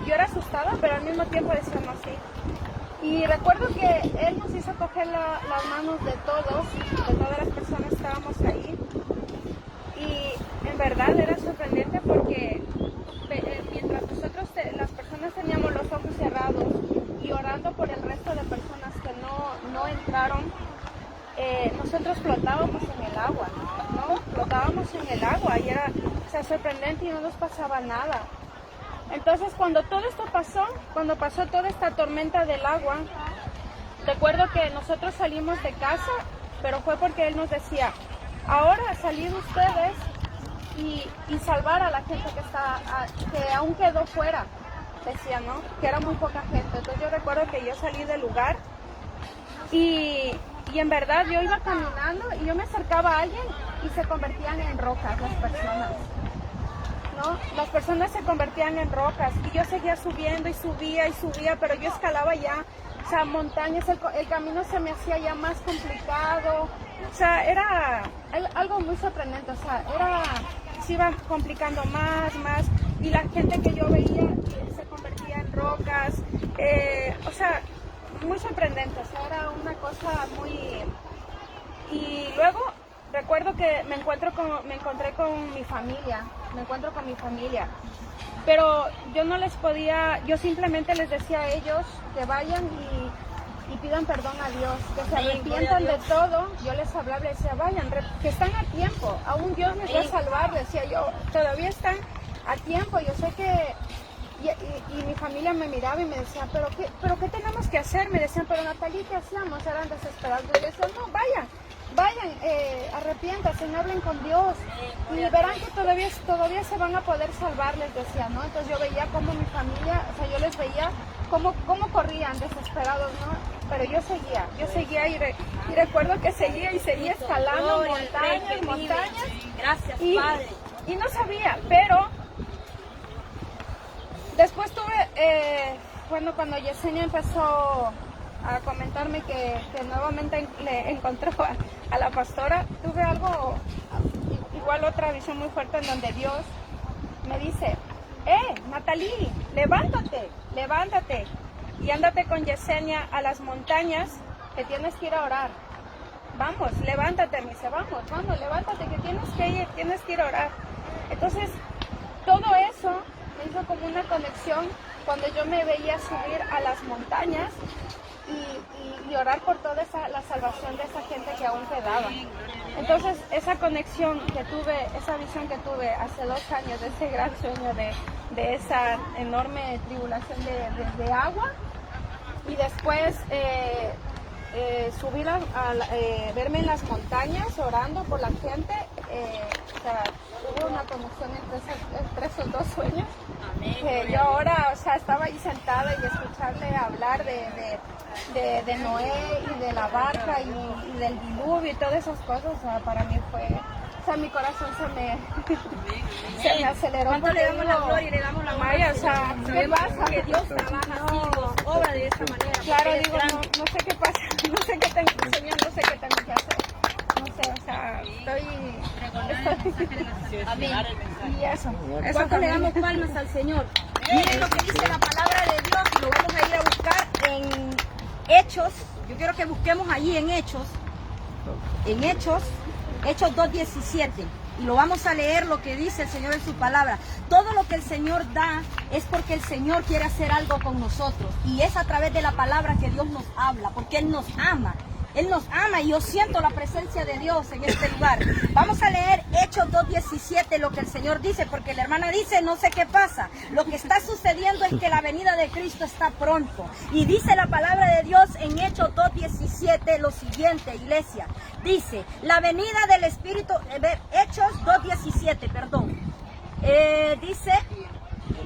Yo era asustada, pero al mismo tiempo decía, no, sí. Y recuerdo que él nos hizo coger las manos de todas las personas que estábamos ahí, y en verdad era sorprendente porque mientras nosotros, las personas, teníamos los ojos cerrados y orando por el resto de personas que no entraron, nosotros flotábamos en el agua, ¿no? Flotábamos en el agua y era, o sea, sorprendente, y no nos pasaba nada. Entonces, cuando todo esto pasó, cuando pasó toda esta tormenta del agua, recuerdo que nosotros salimos de casa, pero fue porque él nos decía, ahora salid ustedes y salvar a la gente que aún quedó fuera, decía, ¿no? Que era muy poca gente. Entonces yo recuerdo que yo salí del lugar y en verdad yo iba caminando y yo me acercaba a alguien y se convertían en rocas las personas. ¿no? Las personas se convertían en rocas y yo seguía subiendo y subía, pero yo escalaba ya, o sea, montañas, el camino se me hacía ya más complicado, o sea, era algo muy sorprendente, o sea, se iba complicando más, y la gente que yo veía se convertía en rocas, o sea, muy sorprendente, o sea, era una cosa muy... Y luego recuerdo que me encontré con mi familia, pero yo no les podía, yo simplemente les decía a ellos que vayan y pidan perdón a Dios, que se arrepientan de todo. Yo les hablaba, les decía, vayan, que están a tiempo, aún Dios les va a salvar, decía yo, todavía están a tiempo, yo sé que... Y mi familia me miraba y me decía, ¿pero qué tenemos que hacer? Me decían, pero Natalie, ¿qué hacíamos? Eran desesperados. Yo decía, no, vayan, arrepiéntanse, hablen con Dios y verán que todavía se van a poder salvar, les decía, ¿no? Entonces yo veía cómo mi familia, o sea, yo les veía cómo corrían desesperados, ¿no? Pero yo seguía y recuerdo que seguía escalando montañas. Gracias, Padre. Y no sabía, pero después tuve, cuando Yesenia empezó a comentarme que nuevamente le encontró a la pastora, tuve igual otra visión muy fuerte en donde Dios me dice, Natalie, levántate y ándate con Yesenia a las montañas que tienes que ir a orar. Vamos, levántate, me dice, vamos, levántate que tienes que ir a orar. Entonces, todo eso me hizo como una conexión cuando yo me veía subir a las montañas y orar por toda la salvación de esa gente que aún quedaba. Entonces, esa conexión que tuve, esa visión que tuve hace 2 años de ese gran sueño de esa enorme tribulación de agua, y después subir verme en las montañas orando por la gente, o sea, hubo una conexión entre esos 2 sueños. Que yo ahora, o sea, estaba ahí sentada y escucharle hablar de Noé y de la barca y del diluvio y todas esas cosas, o sea, para mí fue, o sea, mi corazón se me aceleró. ¿Cuánto le damos la gloria y le damos la gloria? O sea, ¿qué pasa? Que Dios trabaja así, Dios obra de esa manera. Claro, digo, no sé qué pasa, no sé qué tengo que enseñar, no sé qué tengo que hacer. No sé, o sea, estoy Amén. y eso ¿Cuánto le damos palmas al Señor? Miren lo que dice la palabra de Dios, lo vamos a ir a buscar en Hechos. Yo quiero que busquemos allí en Hechos 2:17. Y lo vamos a leer lo que dice el Señor en su palabra. Todo lo que el Señor da es porque el Señor quiere hacer algo con nosotros. Y es a través de la palabra que Dios nos habla, porque Él nos ama. Él nos ama y yo siento la presencia de Dios en este lugar. Vamos a leer Hechos 2:17, lo que el Señor dice, porque la hermana dice, no sé qué pasa. Lo que está sucediendo es que la venida de Cristo está pronto. Y dice la palabra de Dios en Hechos 2:17 lo siguiente, iglesia. Dice, la venida del Espíritu, Hechos 2:17, perdón. Dice,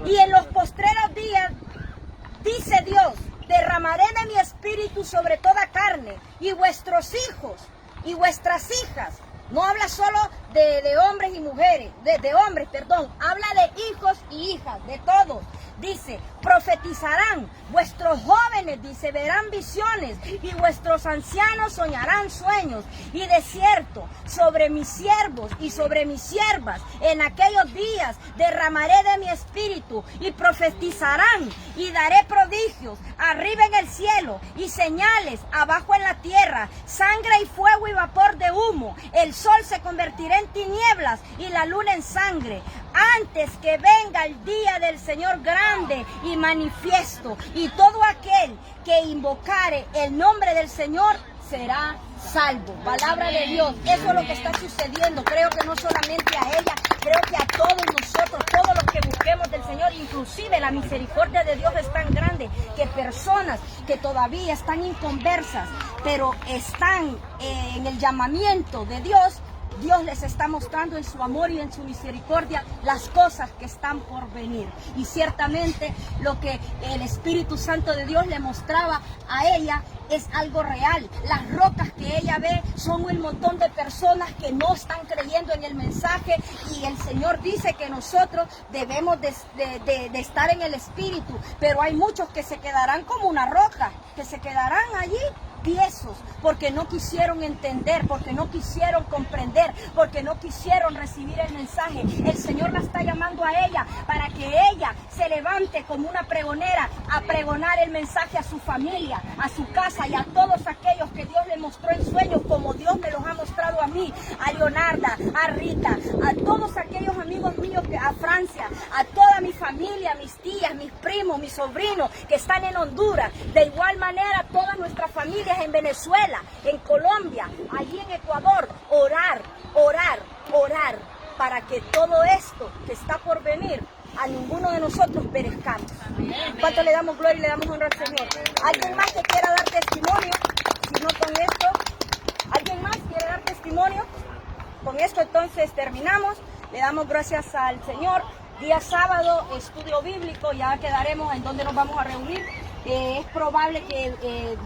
y en los postreros días, dice Dios, derramaré de mi espíritu sobre toda carne, y vuestros hijos y vuestras hijas. No habla solo de hombres y mujeres, de hombres, perdón. Habla de hijos y hijas, de todos. Dice, profetizarán, vuestros jóvenes, dice, verán visiones, y vuestros ancianos soñarán sueños. Y de cierto, sobre mis siervos y sobre mis siervas, en aquellos días derramaré de mi espíritu, y profetizarán, y daré prodigios, arriba en el cielo, y señales abajo en la tierra, sangre y fuego y vapor de humo. El sol se convertirá en tinieblas y la luna en sangre, antes que venga el día del Señor grande y manifiesto, y todo aquel que invocare el nombre del Señor será salvo. Palabra de Dios. Eso es lo que está sucediendo. Creo que no solamente a ella, creo que a todos nosotros, todos los que busquemos del Señor, inclusive la misericordia de Dios es tan grande que personas que todavía están inconversas, pero están en el llamamiento de Dios, Dios les está mostrando en su amor y en su misericordia las cosas que están por venir. Y ciertamente lo que el Espíritu Santo de Dios le mostraba a ella es algo real. Las rocas que ella ve son un montón de personas que no están creyendo en el mensaje, y el Señor dice que nosotros debemos de estar en el Espíritu, pero hay muchos que se quedarán como una roca, que se quedarán allí tiesos, porque no quisieron entender, porque no quisieron comprender, porque no quisieron recibir el mensaje. El Señor la está llamando a ella para que ella se levante como una pregonera a pregonar el mensaje a su familia, a su casa y a todos aquellos que Dios le mostró en sueños, como Dios me los ha mostrado a mí, a Leonarda, a Rita, a todos aquellos amigos míos, a Francia, a toda mi familia, mis tías, mis primos, mis sobrinos que están en Honduras. De igual manera, todas nuestras familias en Venezuela, en Colombia, allí en Ecuador, orar, orar, orar, para que todo esto que está por venir, a ninguno de nosotros perezcamos. ¿Cuánto le damos gloria y le damos honra al Señor? ¿Alguien más que quiera dar testimonio? Si no, con esto, ¿alguien más quiere dar testimonio? Con esto entonces terminamos. Le damos gracias al Señor. Día sábado, estudio bíblico, ya quedaremos en donde nos vamos a reunir. Es probable que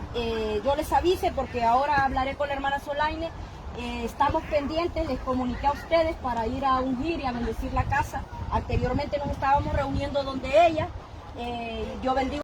yo les avise, porque ahora hablaré con la hermana Solaine. Estamos pendientes, les comuniqué a ustedes para ir a ungir y a bendecir la casa. Anteriormente nos estábamos reuniendo donde ella. Yo bendigo.